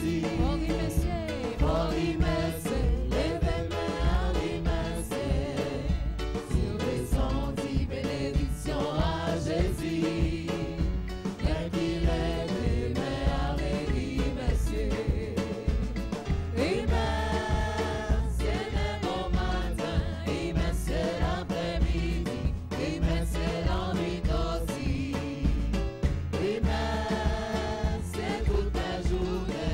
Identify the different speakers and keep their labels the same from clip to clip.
Speaker 1: Jésus. Pour y messer, levez main à y messer. Sur descendit bénédiction à Jésus. Dès qu'il est aimé avec y messer. Y messer le bon matin, y messer l'après-midi, y messer la nuit aussi. Y messer toute la journée.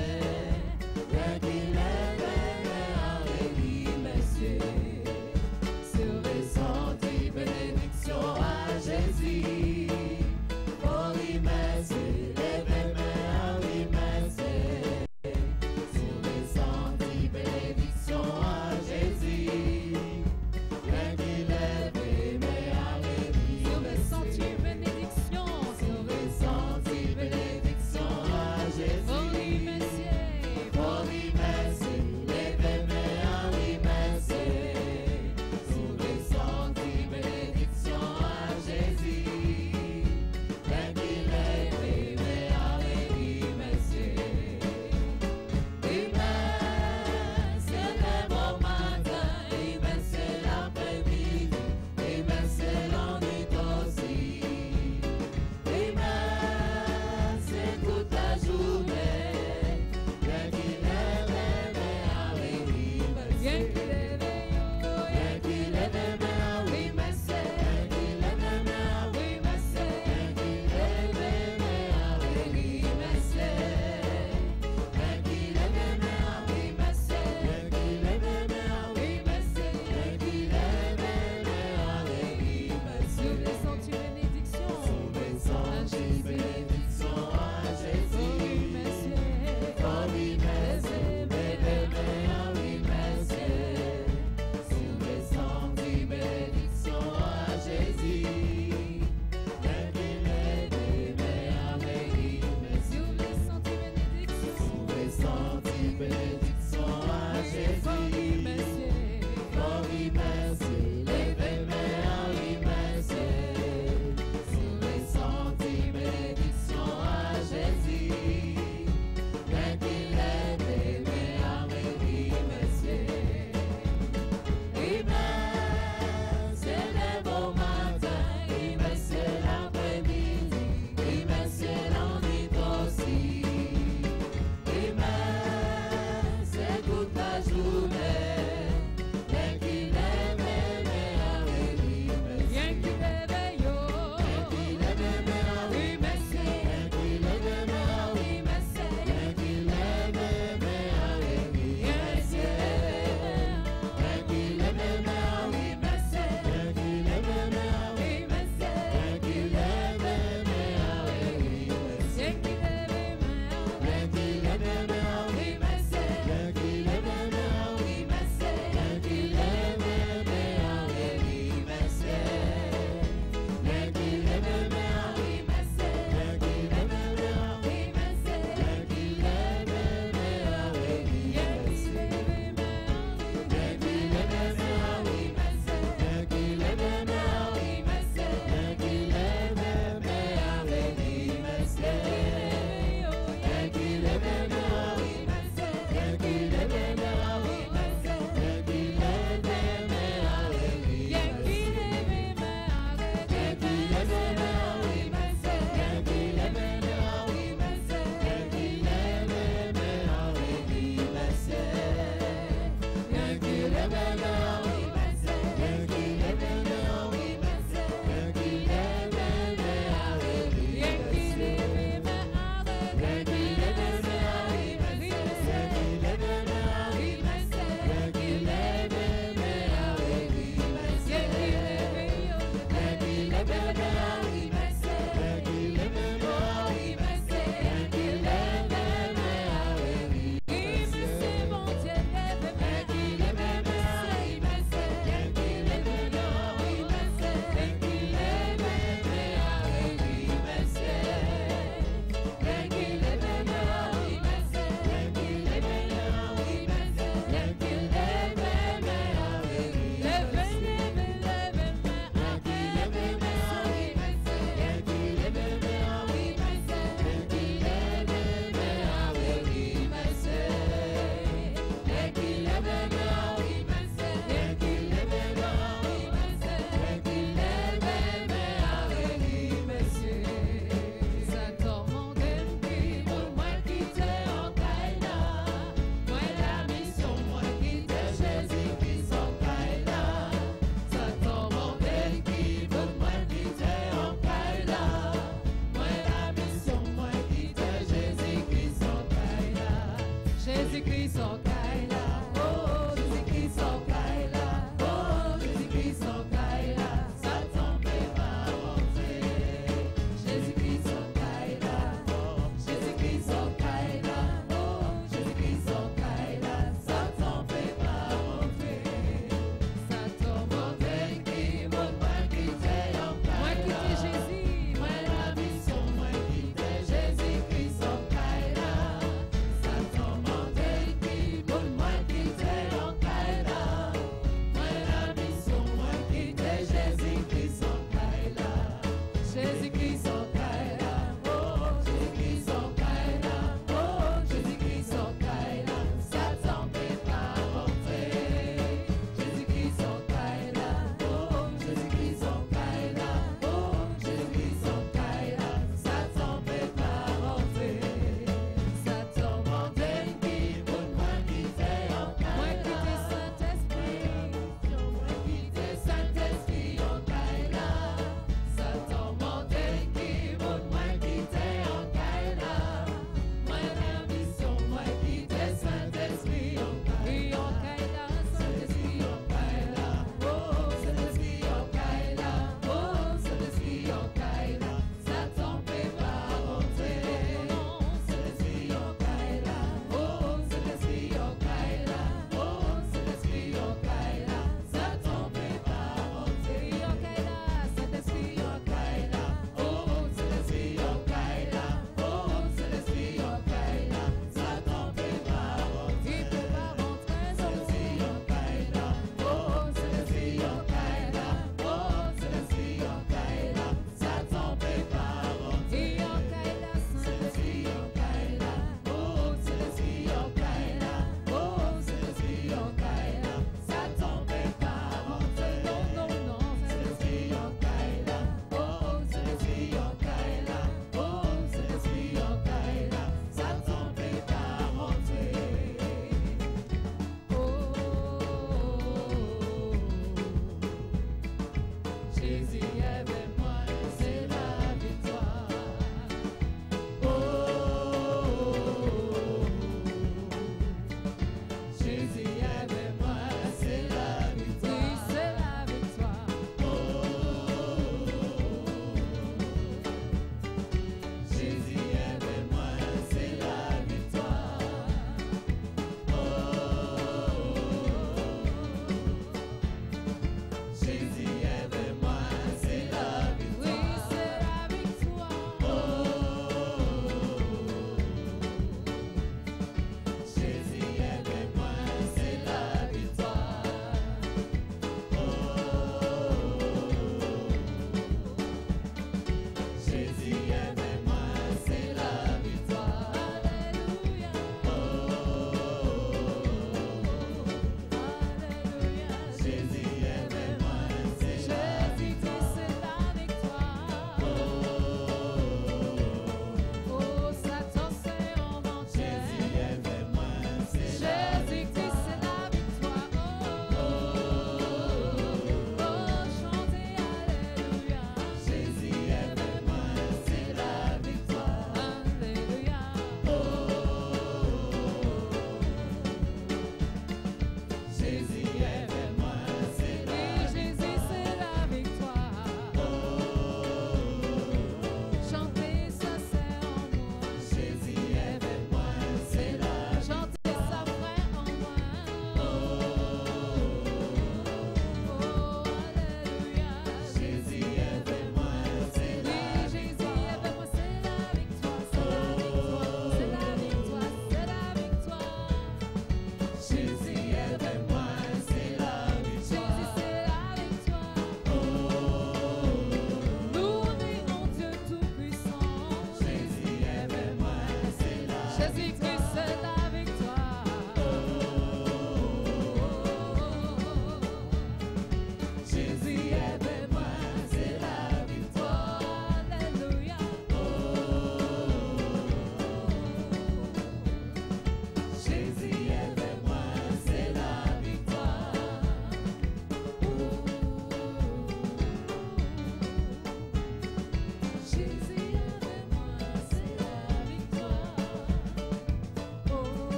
Speaker 1: Jésus-Christ en Kaila, oh Jésus-Christ en Kaila, oh Jésus-Christ en Kaila, Satan peut pas rentrer. Jésus-Christ en Kaila, Jésus-Christ en Kaila, oh Jésus-Christ en Kaila, Satan peut pas rentrer. Satan monte qui monte moi quitter en Kaila, moi quitter Jésus, moi la mission moi quitter Jésus-Christ en Kaila. Satan monte qui monte moi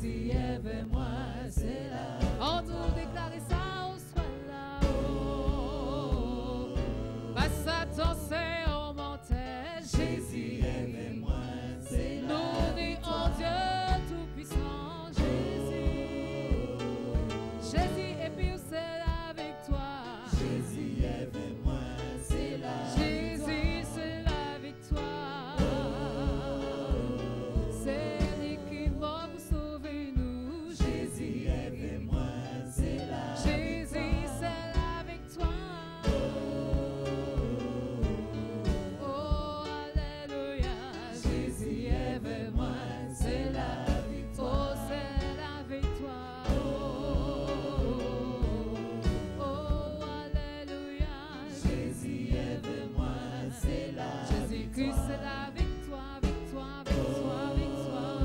Speaker 1: Jésus est vers moi, c'est là. On doit déclarer ça au soir là. Passe à ton sein au montagne. Jésus est vers moi, c'est là. Nous disons Dieu tout-puissant, Jésus. Jésus est puis c'est la victoire. Jésus est vers moi, c'est là. Jésus c'est la victoire. C'est lui qui va vous sauver nous. Jésus est vers moi, c'est là. Jésus c'est la victoire. Oh alléluia. Jésus est vers moi, c'est la victoire. Oh c'est la victoire. Oh alléluia. Jésus est vers moi, c'est la Jésus-Christ c'est la victoire, victoire, victoire, victoire.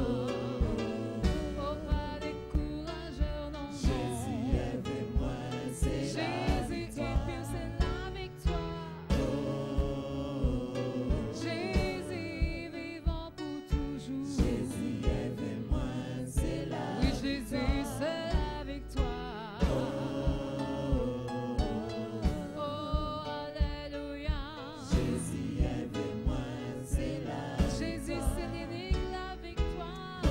Speaker 1: Oh pas décourageur non. Jésus est vers moi, c'est la victoire. Jésus c'est la victoire. Jésus vivant pour toujours. Jésus est vers moi, c'est la oui Jésus c'est la victoire. Oh alléluia. Jésus est vers moi, c'est la Jésus c'est l'unique la victoire.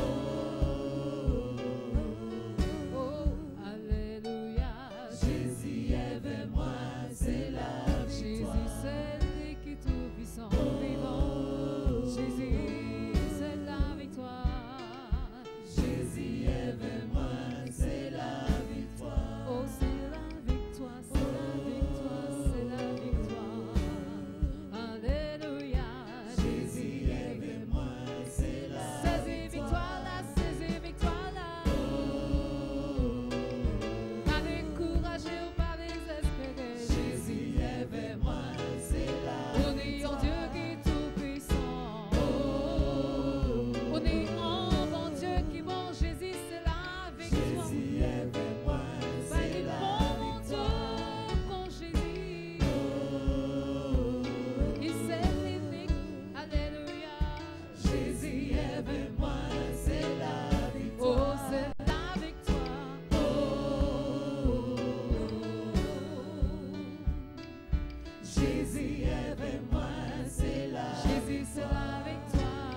Speaker 1: Oh alléluia. Jésus est vers moi, c'est la victoire. Jésus c'est lui qui est tout puissant vivant. Jésus c'est la victoire. Jésus est vers moi, c'est la victoire. Oh c'est la victoire, c'est la victoire, c'est la victoire. Alléluia. Jésus est vers moi, c'est la saisis victoire là, saisis victoire là. Pas découragé ou pas désespéré. Jésus est vers moi, c'est la on est en Dieu qui est tout puissant. On est en bon Dieu qui bon Jésus c'est la victoire. Jésus est vers moi, c'est la victoire. Con Jésus. Il s'est l'unique. Alléluia. Jésus est vers moi, c'est la victoire. Oh, c'est la victoire. Jésus est vers moi, c'est la Jésus c'est la victoire.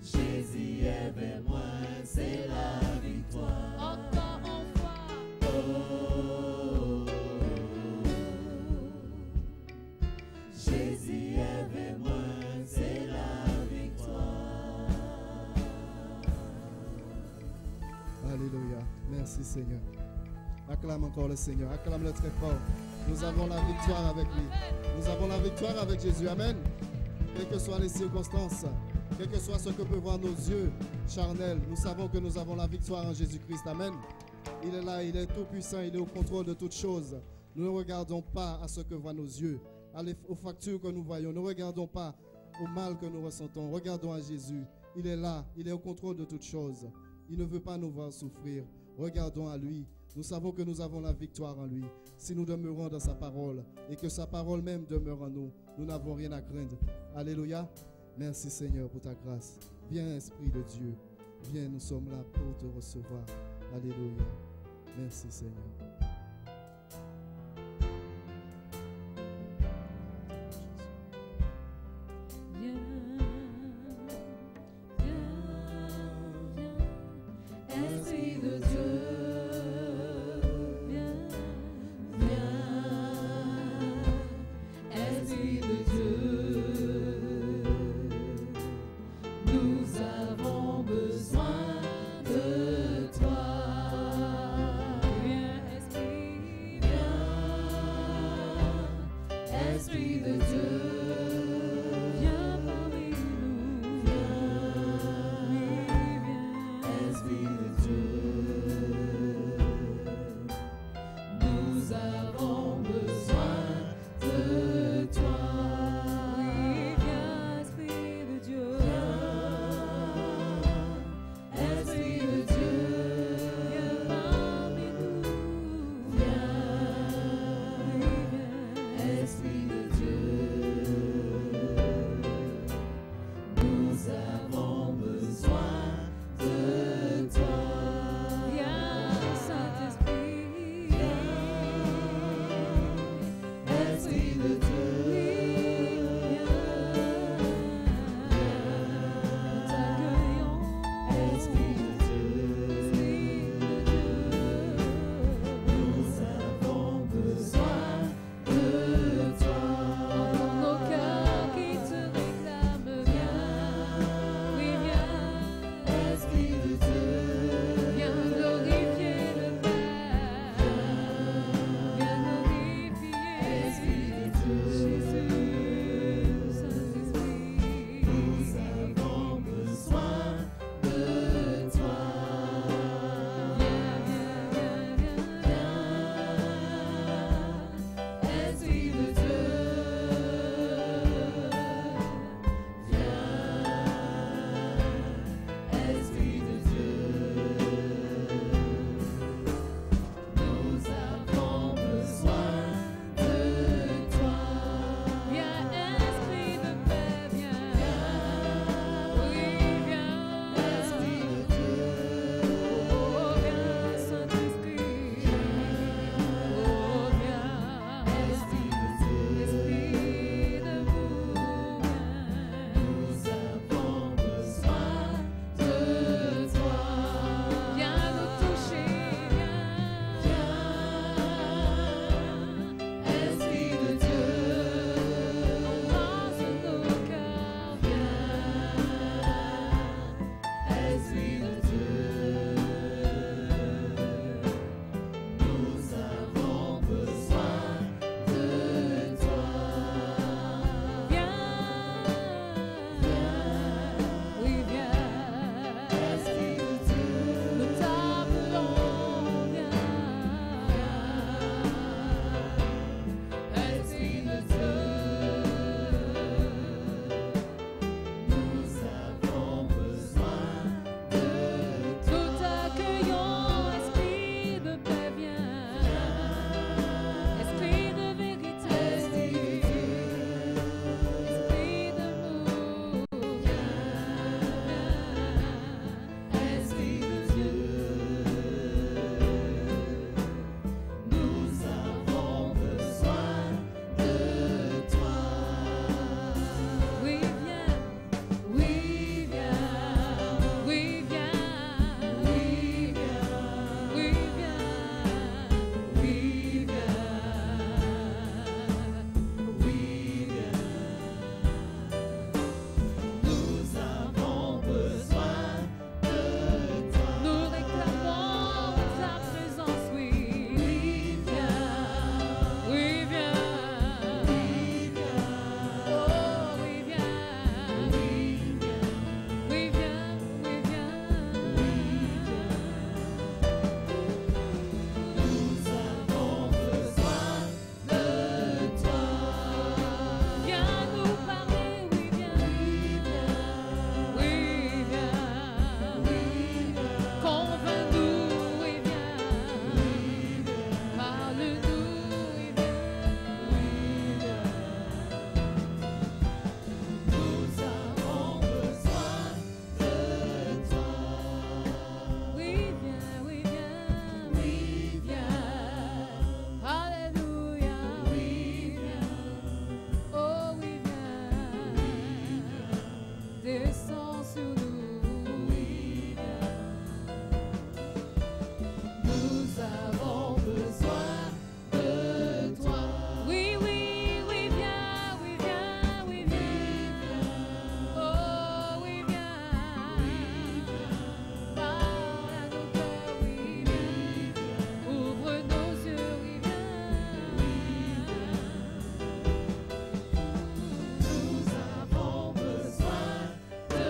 Speaker 1: Jésus est vers moi, c'est la victoire. Encore une fois. Jésus est vers moi, c'est la victoire.
Speaker 2: Alléluia. Merci Seigneur. Acclame encore le Seigneur. Acclame-le très fort. Nous avons la victoire avec lui. Nous avons la victoire avec Jésus. Amen. Quelles que soient les circonstances, quel que soit ce que peuvent voir nos yeux charnels, nous savons que nous avons la victoire en Jésus-Christ. Amen. Il est là, il est tout puissant, il est au contrôle de toutes choses. Nous ne regardons pas à ce que voient nos yeux, aux factures que nous voyons. Ne regardons pas au mal que nous ressentons. Regardons à Jésus. Il est là, il est au contrôle de toutes choses. Il ne veut pas nous voir souffrir. Regardons à lui. Nous savons que nous avons la victoire en lui. Si nous demeurons dans sa parole et que sa parole même demeure en nous, nous n'avons rien à craindre. Alléluia. Merci Seigneur pour ta grâce. Viens Esprit de Dieu. Viens, nous sommes là pour te recevoir. Alléluia. Merci Seigneur.
Speaker 1: Esprit de Dieu, viens, Esprit de Dieu, nous avons besoin de toi. Viens, Esprit descends sur nous. Oui, nous avons besoin de toi. Oui, oui, oui, viens, oui, viens, oui, viens. Oh, oui, viens. Parle à nos cœurs, oui, viens. Ouvre nos yeux, oui, viens. Nous avons besoin de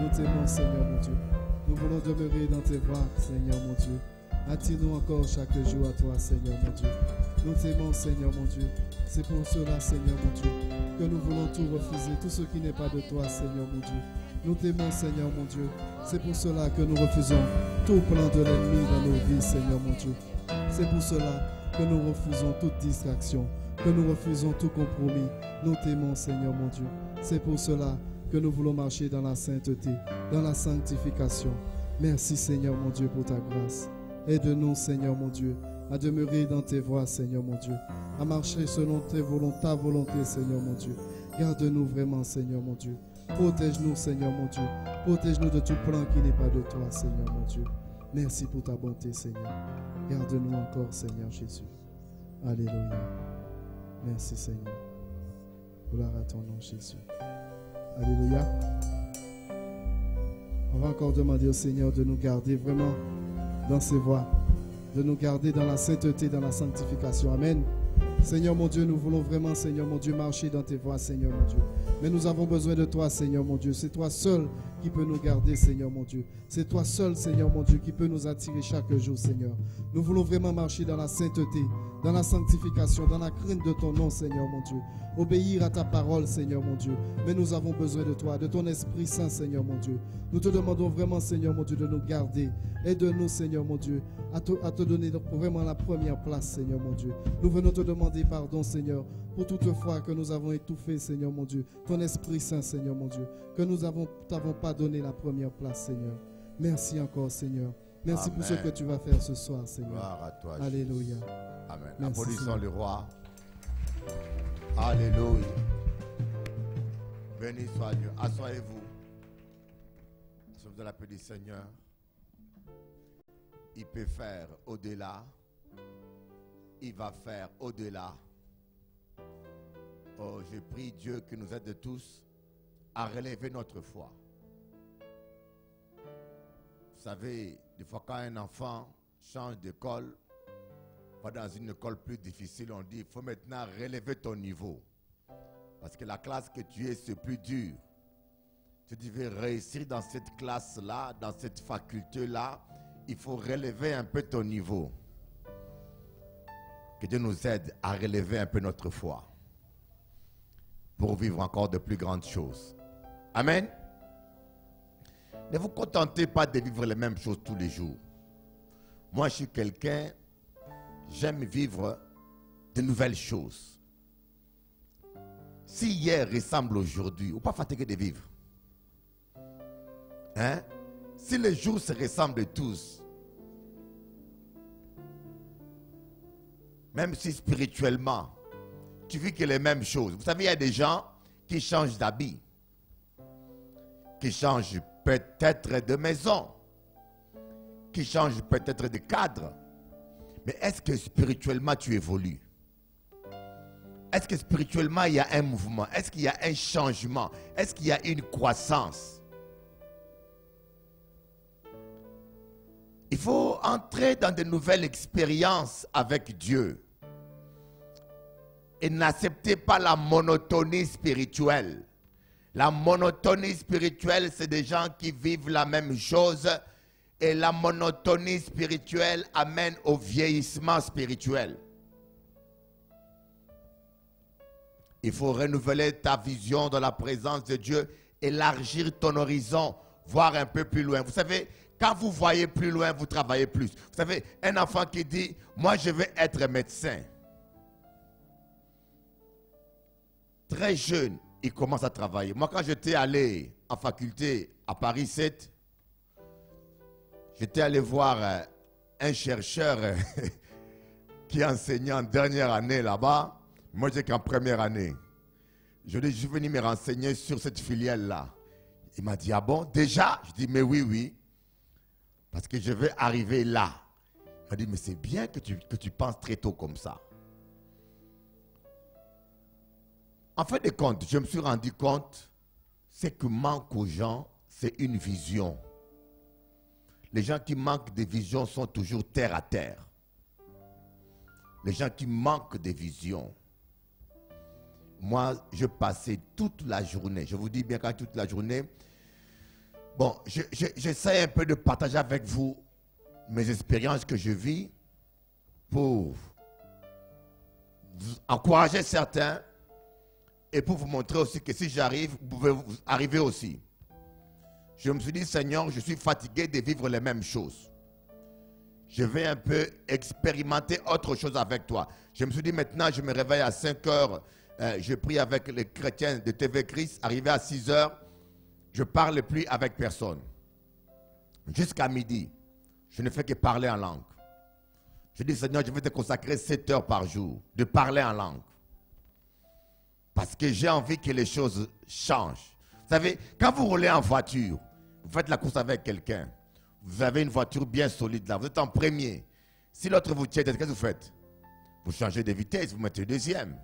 Speaker 2: Nous t'aimons, Seigneur mon Dieu. Nous voulons demeurer dans tes voies, Seigneur mon Dieu. Attire-nous encore chaque jour à toi, Seigneur mon Dieu. Nous t'aimons, Seigneur mon Dieu. C'est pour cela, Seigneur mon Dieu, que nous voulons tout refuser, tout ce qui n'est pas de toi, Seigneur mon Dieu. Nous t'aimons, Seigneur mon Dieu. C'est pour cela que nous refusons tout plan de l'ennemi dans nos vies, Seigneur mon Dieu. C'est pour cela que nous refusons toute distraction, que nous refusons tout compromis. Nous t'aimons, Seigneur mon Dieu. C'est pour cela que nous voulons marcher dans la sainteté, dans la sanctification. Merci, Seigneur mon Dieu, pour ta grâce. Aide-nous, Seigneur mon Dieu, à demeurer dans tes voies, Seigneur mon Dieu, à marcher selon ta volonté, Seigneur mon Dieu. Garde-nous vraiment, Seigneur mon Dieu. Protège-nous, Seigneur mon Dieu. Protège-nous de tout plan qui n'est pas de toi, Seigneur mon Dieu. Merci pour ta bonté, Seigneur. Garde-nous encore, Seigneur Jésus. Alléluia. Merci, Seigneur. Gloire à ton nom, Jésus. Alléluia. On va encore demander au Seigneur de nous garder vraiment dans ses voies, de nous garder dans la sainteté, dans la sanctification. Amen. Seigneur mon Dieu, nous voulons vraiment, Seigneur mon Dieu, marcher dans tes voies, Seigneur mon Dieu. Mais nous avons besoin de toi, Seigneur mon Dieu. C'est toi seul qui peux nous garder, Seigneur mon Dieu. C'est toi seul, Seigneur mon Dieu, qui peut nous attirer chaque jour, Seigneur. Nous voulons vraiment marcher dans la sainteté, dans la sanctification, dans la crainte de ton nom, Seigneur mon Dieu. Obéir à ta parole, Seigneur mon Dieu. Mais nous avons besoin de toi, de ton Esprit Saint, Seigneur mon Dieu. Nous te demandons vraiment, Seigneur mon Dieu, de nous garder. Aide-nous, Seigneur mon Dieu, à te donner vraiment la première place, Seigneur mon Dieu. Nous venons te demander pardon, Seigneur, pour toute fois que nous avons étouffé, Seigneur mon Dieu, ton Esprit Saint, Seigneur mon Dieu, que nous t'avons pas donné la première place, Seigneur. Merci encore, Seigneur. Merci pour ce que tu vas faire ce soir, Seigneur.
Speaker 3: Gloire à toi,
Speaker 2: Alléluia.
Speaker 3: Jésus. Amen.
Speaker 2: Merci,
Speaker 3: Applaudissons
Speaker 2: Seigneur.
Speaker 3: le roi. Alléluia. Béni soit Dieu. Assoyez-vous. Sommes dans la paix du Seigneur. Il peut faire au-delà. Il va faire au-delà. Oh, je prie Dieu qui nous aide tous à relever notre foi. Vous savez, des fois quand un enfant change d'école, va dans une école plus difficile, on dit il faut maintenant relever ton niveau. Parce que la classe que tu es, c'est plus dur. Tu devais réussir dans cette classe-là, dans cette faculté-là. Il faut relever un peu ton niveau. Que Dieu nous aide à relever un peu notre foi pour vivre encore de plus grandes choses. Amen. Ne vous contentez pas de vivre les mêmes choses tous les jours. Moi, je suis quelqu'un, j'aime vivre de nouvelles choses. Si hier ressemble aujourd'hui, ou pas fatigué de vivre. Hein? Si les jours se ressemblent tous, même si spirituellement, tu vis que les mêmes choses. Vous savez, il y a des gens qui changent d'habit, qui changent peut-être de maison, qui changent peut-être de cadre. Mais est-ce que spirituellement tu évolues? Est-ce que spirituellement il y a un mouvement? Est-ce qu'il y a un changement? Est-ce qu'il y a une croissance? Il faut entrer dans de nouvelles expériences avec Dieu. Et n'acceptez pas la monotonie spirituelle. La monotonie spirituelle, c'est des gens qui vivent la même chose. Et la monotonie spirituelle amène au vieillissement spirituel. Il faut renouveler ta vision dans la présence de Dieu, élargir ton horizon, voir un peu plus loin. Vous savez, quand vous voyez plus loin, vous travaillez plus. Vous savez, un enfant qui dit, moi je veux être médecin. Très jeune, il commence à travailler. Moi, quand j'étais allé en faculté à Paris 7, j'étais allé voir un chercheur qui enseignait en dernière année là-bas. Moi, j'étais qu'en première année. Je lui ai dit, je suis venu me renseigner sur cette filière-là. Il m'a dit, ah bon, déjà? Je dis, mais oui, oui. Parce que je vais arriver là. Il m'a dit, mais c'est bien que tu penses très tôt comme ça. En fin de compte, je me suis rendu compte, ce que manque aux gens, c'est une vision. Les gens qui manquent de vision sont toujours terre à terre. Les gens qui manquent de vision. Moi, je passais toute la journée, je vous dis bien quand toute la journée, Bon, j'essaie un peu de partager avec vous mes expériences que je vis pour vous encourager certains et pour vous montrer aussi que si j'arrive, vous pouvez vous arriver aussi. Je me suis dit, Seigneur, je suis fatigué de vivre les mêmes choses. Je vais un peu expérimenter autre chose avec toi. Je me suis dit, maintenant, je me réveille à 5 heures. Je prie avec les chrétiens de TV Christ. Arrivé à 6 heures, je ne parle plus avec personne. Jusqu'à midi, je ne fais que parler en langue. Je dis, Seigneur, je vais te consacrer 7 heures par jour de parler en langue. Parce que j'ai envie que les choses changent. Vous savez, quand vous roulez en voiture, vous faites la course avec quelqu'un, vous avez une voiture bien solide là, vous êtes en premier. Si l'autre vous tient tête, qu'est-ce que vous faites? Vous changez de vitesse, vous mettez deuxième.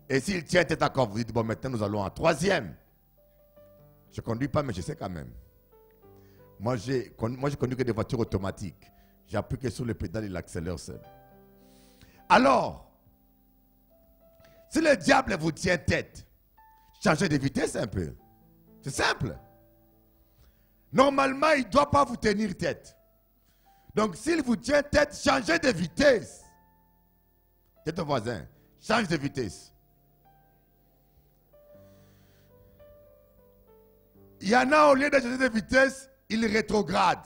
Speaker 3: Et s'il tient tête encore, vous dites, bon, maintenant nous allons en troisième. Je ne conduis pas, mais je sais quand même. Moi, je conduis que des voitures automatiques. J'appuie que sur le pédale et l'accélère seul. Alors, si le diable vous tient tête, changez de vitesse un peu. C'est simple. Normalement, il ne doit pas vous tenir tête. Donc, s'il vous tient tête, changez de vitesse. C'est ton voisin. Change de vitesse. Il y en a, au lieu de changer de vitesse, il rétrograde.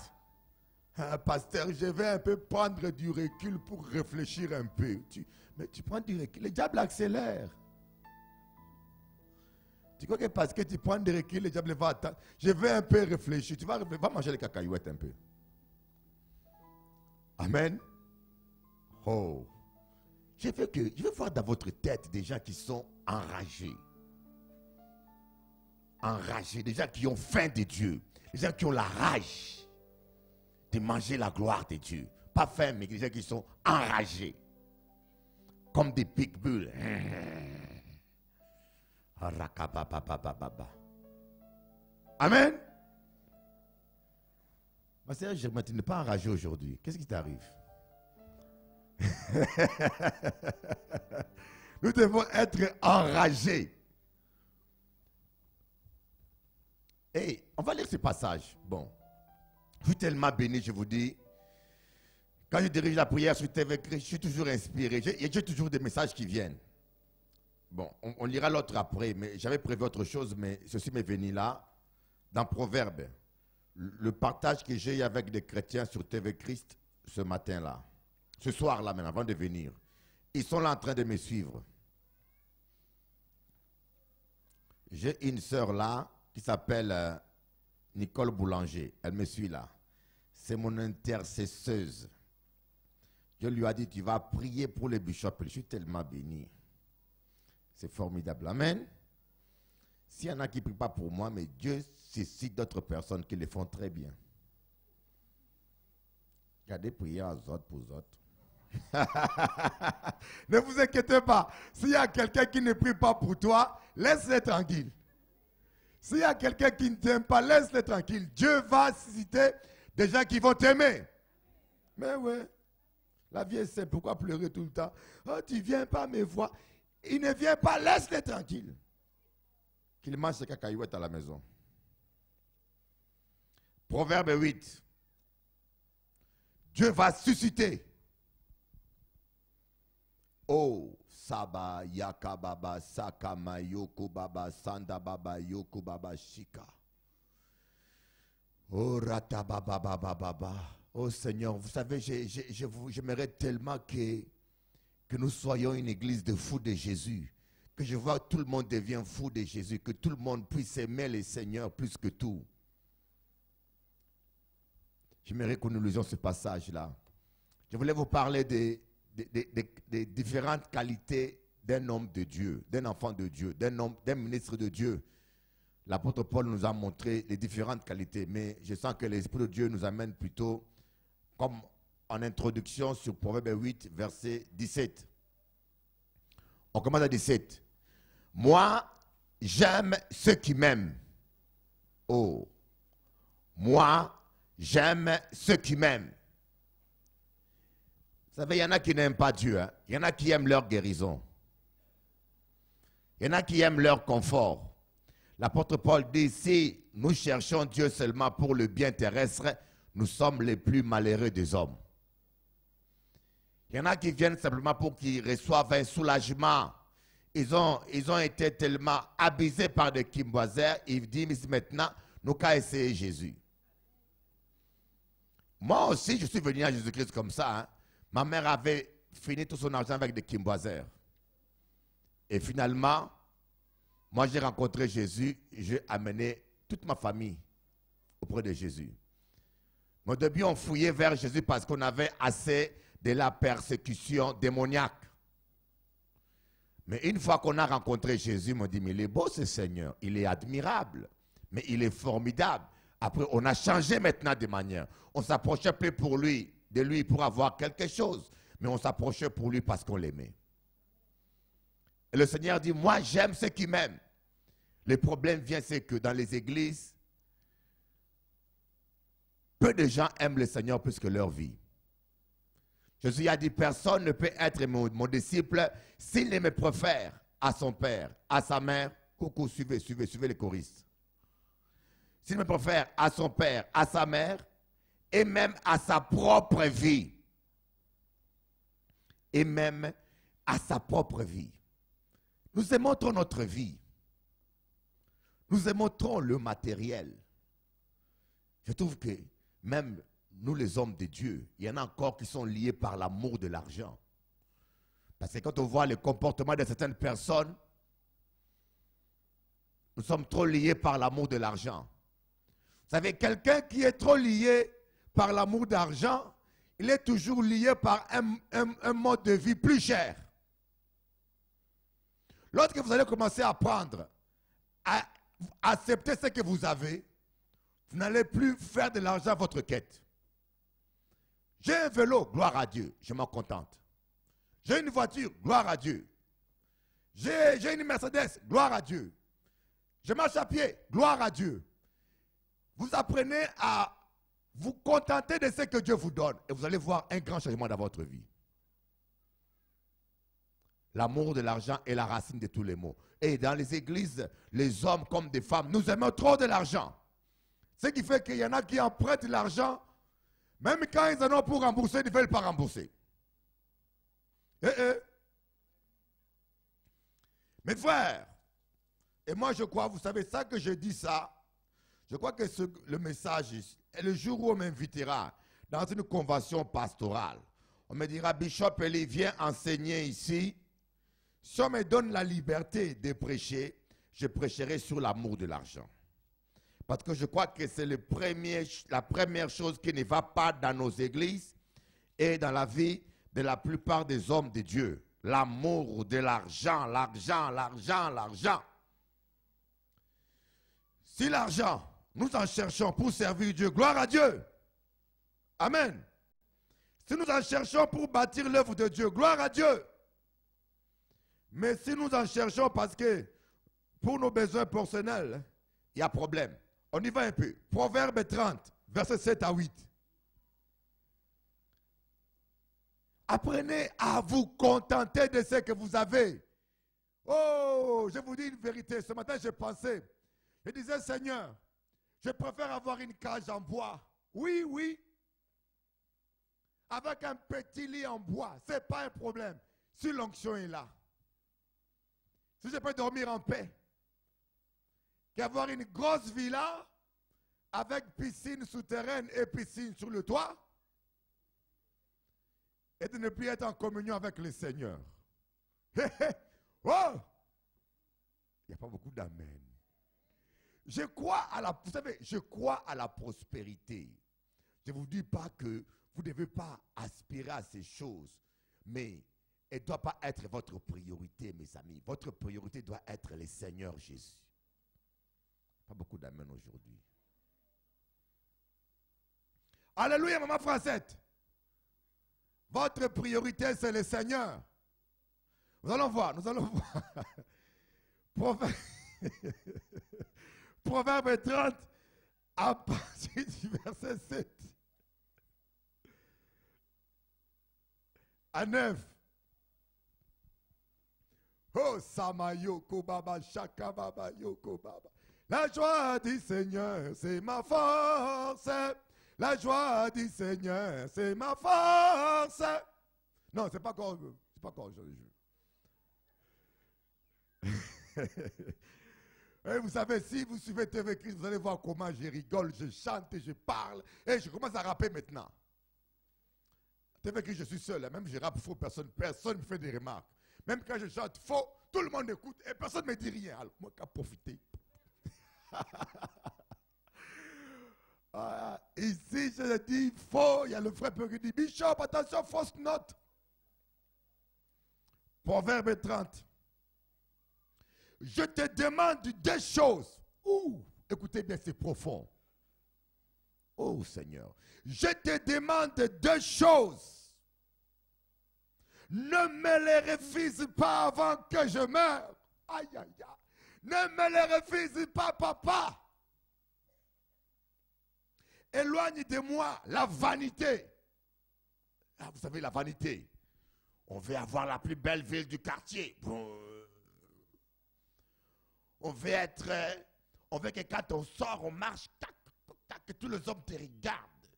Speaker 3: Ah, pasteur, je vais un peu prendre du recul pour réfléchir un peu. Mais tu prends du recul. Le diable accélère. Tu crois que parce que tu prends du recul, le diable va attendre. Je vais un peu réfléchir. Tu vas manger les cacahuètes un peu. Amen. Oh. Je veux voir dans votre tête des gens qui sont enragés. Enragés. Des gens qui ont faim de Dieu. Des gens qui ont la rage de manger la gloire de Dieu. Pas faim, mais des gens qui sont enragés. Comme des pitbulls. Amen. Ma sœur Germaine, tu n'es pas enragé aujourd'hui. Qu'est-ce qui t'arrive? Nous devons être enragés. Et on va lire ce passage. Bon. Je suis tellement béni, je vous dis. Quand je dirige la prière sur TV Christ, je suis toujours inspiré. J'ai toujours des messages qui viennent. Bon, on lira l'autre après, mais j'avais prévu autre chose, mais ceci m'est venu là, dans Proverbes. Le partage que j'ai eu avec des chrétiens sur TV Christ ce matin-là, ce soir-là même, avant de venir. Ils sont là en train de me suivre. J'ai une sœur là qui s'appelle Nicole Boulanger. Elle me suit là. C'est mon intercesseuse. Je lui ai dit, tu vas prier pour les bishops. Je suis tellement béni. C'est formidable. Amen. S'il y en a qui ne prient pas pour moi, mais Dieu suscite d'autres personnes qui le font très bien. Regardez, prier aux autres pour les autres. Ne vous inquiétez pas. S'il y a quelqu'un qui ne prie pas pour toi, laisse-le tranquille. S'il y a quelqu'un qui ne t'aime pas, laisse-le tranquille. Dieu va susciter des gens qui vont t'aimer. Mais ouais, la vie est simple. Pourquoi pleurer tout le temps? Oh, tu ne viens pas me voir. Il ne vient pas, laisse-le tranquille. Qu'il mange ses cacahuètes à la maison. Proverbe 8. Dieu va susciter. Oh, Saba, Yakababa, Sakama, Yoko Baba, Sanda Baba, Yoko Baba, Shika. Oh, Rata Baba, Baba, Baba. Oh Seigneur, vous savez, j'aimerais tellement que nous soyons une église de fous de Jésus. Que je vois que tout le monde devient fou de Jésus. Que tout le monde puisse aimer le Seigneur plus que tout. J'aimerais que nous lisions ce passage-là. Je voulais vous parler des différentes qualités d'un homme de Dieu, d'un enfant de Dieu, d'un ministre de Dieu. L'apôtre Paul nous a montré les différentes qualités, mais je sens que l'Esprit de Dieu nous amène plutôt comme en introduction sur Proverbe 8, verset 17. On commence à 17. Moi, j'aime ceux qui m'aiment. Oh, moi, j'aime ceux qui m'aiment. Vous savez, il y en a qui n'aiment pas Dieu. Hein? Il y en a qui aiment leur guérison. Il y en a qui aiment leur confort. L'apôtre Paul dit, si nous cherchons Dieu seulement pour le bien terrestre, nous sommes les plus malheureux des hommes. Il y en a qui viennent simplement pour qu'ils reçoivent un soulagement. Ils ont été tellement abusés par des kimboisers, ils disent maintenant, nous qu'à essayer Jésus. Moi aussi, je suis venu à Jésus-Christ comme ça. Hein. Ma mère avait fini tout son argent avec des kimboisers. Et finalement, moi j'ai rencontré Jésus, j'ai amené toute ma famille auprès de Jésus. Mais au début, on fouillait vers Jésus parce qu'on avait assez de la persécution démoniaque. Mais une fois qu'on a rencontré Jésus, on m'a dit, mais il est beau ce Seigneur, il est admirable, mais il est formidable. Après, on a changé maintenant de manière. On ne s'approchait plus de lui pour avoir quelque chose, mais on s'approchait pour lui parce qu'on l'aimait. Et le Seigneur dit, moi j'aime ceux qui m'aiment. Le problème vient, c'est que dans les églises, peu de gens aiment le Seigneur plus que leur vie. Jésus a dit, personne ne peut être mon disciple s'il ne me préfère à son père, à sa mère. Coucou, suivez les choristes. S'il me préfère à son père, à sa mère, et même à sa propre vie. Et même à sa propre vie. Nous aimons trop notre vie. Nous aimons trop le matériel. Je trouve que même nous les hommes de Dieu, il y en a encore qui sont liés par l'amour de l'argent. Parce que quand on voit le comportement de certaines personnes, nous sommes trop liés par l'amour de l'argent. Vous savez, quelqu'un qui est trop lié par l'amour d'argent, il est toujours lié par un mode de vie plus cher. Lorsque vous allez commencer à prendre, à accepter ce que vous avez, vous n'allez plus faire de l'argent votre quête. J'ai un vélo, gloire à Dieu, je m'en contente. J'ai une voiture, gloire à Dieu. J'ai une Mercedes, gloire à Dieu. Je marche à pied, gloire à Dieu. Vous apprenez à vous contenter de ce que Dieu vous donne et vous allez voir un grand changement dans votre vie. L'amour de l'argent est la racine de tous les maux. Et dans les églises, les hommes comme des femmes, nous aimons trop de l'argent. Ce qui fait qu'il y en a qui empruntent l'argent, même quand ils en ont pour rembourser, ils ne veulent pas rembourser. Mes frères, et moi je crois, vous savez, ça que je dis ça, je crois que le message est le jour où on m'invitera dans une convention pastorale. On me dira, Bishop Eli, viens enseigner ici. Si on me donne la liberté de prêcher, je prêcherai sur l'amour de l'argent. Parce que je crois que c'est la première chose qui ne va pas dans nos églises et dans la vie de la plupart des hommes de Dieu. L'amour de l'argent, l'argent, l'argent, l'argent. Si l'argent, nous en cherchons pour servir Dieu, gloire à Dieu. Amen. Si nous en cherchons pour bâtir l'œuvre de Dieu, gloire à Dieu. Mais si nous en cherchons parce que pour nos besoins personnels, il y a problème. On y va un peu. Proverbe 30, versets 7 à 8. Apprenez à vous contenter de ce que vous avez. Oh, je vous dis une vérité. Ce matin, j'ai pensé. Je disais, Seigneur, je préfère avoir une cage en bois. Oui, oui. Avec un petit lit en bois. Ce n'est pas un problème. Si l'onction est là. Si je peux dormir en paix. Qu'avoir une grosse villa avec piscine souterraine et piscine sur le toit et de ne plus être en communion avec le Seigneur. Oh! Il n'y a pas beaucoup d'amen. Je crois à la, vous savez, je crois à la prospérité. Je ne vous dis pas que vous ne devez pas aspirer à ces choses, mais elle ne doit pas être votre priorité, mes amis. Votre priorité doit être le Seigneur Jésus. Pas beaucoup d'amen aujourd'hui. Alléluia, maman Francette. Votre priorité, c'est le Seigneur. Nous allons voir, nous allons voir. Proverbe 30, à partir du verset 7 à 9. Oh, Samayoko Baba, Shaka Baba, Yoko Baba. La joie du Seigneur, c'est ma force. La joie du Seigneur, c'est ma force. Non, c'est pas encore aujourd'hui. Et vous savez, si vous suivez TV Christ, vous allez voir comment je rigole, je chante, je parle, et je commence à rapper maintenant. TV Christ, je suis seul, même je rappe faux, personne ne me fait des remarques. Même quand je chante faux, tout le monde écoute et personne ne me dit rien. Alors, moi, qu'à profiter. Ici, je dis faux, il y a le frère qui dit, Bishop, attention, fausse note. Proverbe 30. Je te demande deux choses. Ouh, écoutez bien, c'est profond. Oh Seigneur, je te demande deux choses. Ne me les refuse pas avant que je meure. Aïe, aïe, aïe. Ne me les refuse pas, papa. Éloigne de moi la vanité. Ah, vous savez, la vanité. On veut avoir la plus belle ville du quartier. On veut que quand on sort, on marche, tac, tac, que tous les hommes te regardent.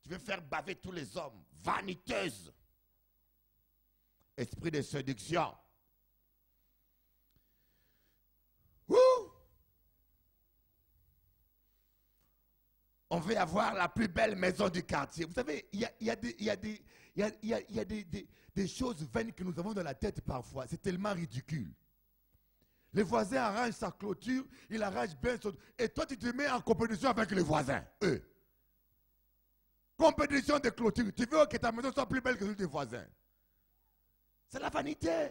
Speaker 3: Tu veux faire baver tous les hommes. Vaniteuse. Esprit de séduction. Ouh! On veut avoir la plus belle maison du quartier. Vous savez, il y a des choses vaines que nous avons dans la tête parfois. C'est tellement ridicule. Les voisins arrangent sa clôture, il arrange bien son... Et toi, tu te mets en compétition avec les voisins, eux. Compétition de clôture. Tu veux que ta maison soit plus belle que celle des voisins. C'est la vanité.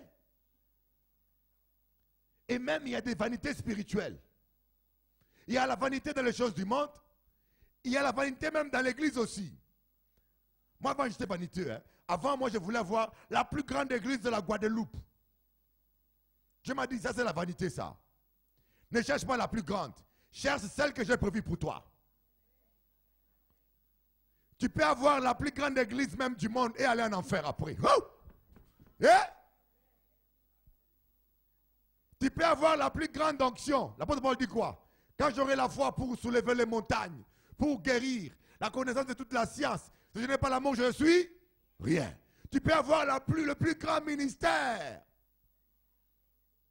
Speaker 3: Et même, il y a des vanités spirituelles. Il y a la vanité dans les choses du monde. Il y a la vanité même dans l'église aussi. Moi, avant, j'étais vaniteux. Hein. Avant, moi, je voulais avoir la plus grande église de la Guadeloupe. Je m'ai dit, ça, c'est la vanité, ça. Ne cherche pas la plus grande. Cherche celle que j'ai prévue pour toi. Tu peux avoir la plus grande église même du monde et aller en enfer après. Oh! Yeah! Tu peux avoir la plus grande onction. L'apôtre Paul dit quoi? Quand j'aurai la foi pour soulever les montagnes, pour guérir, la connaissance de toute la science, si je n'ai pas l'amour, je suis rien. Tu peux avoir le plus grand ministère.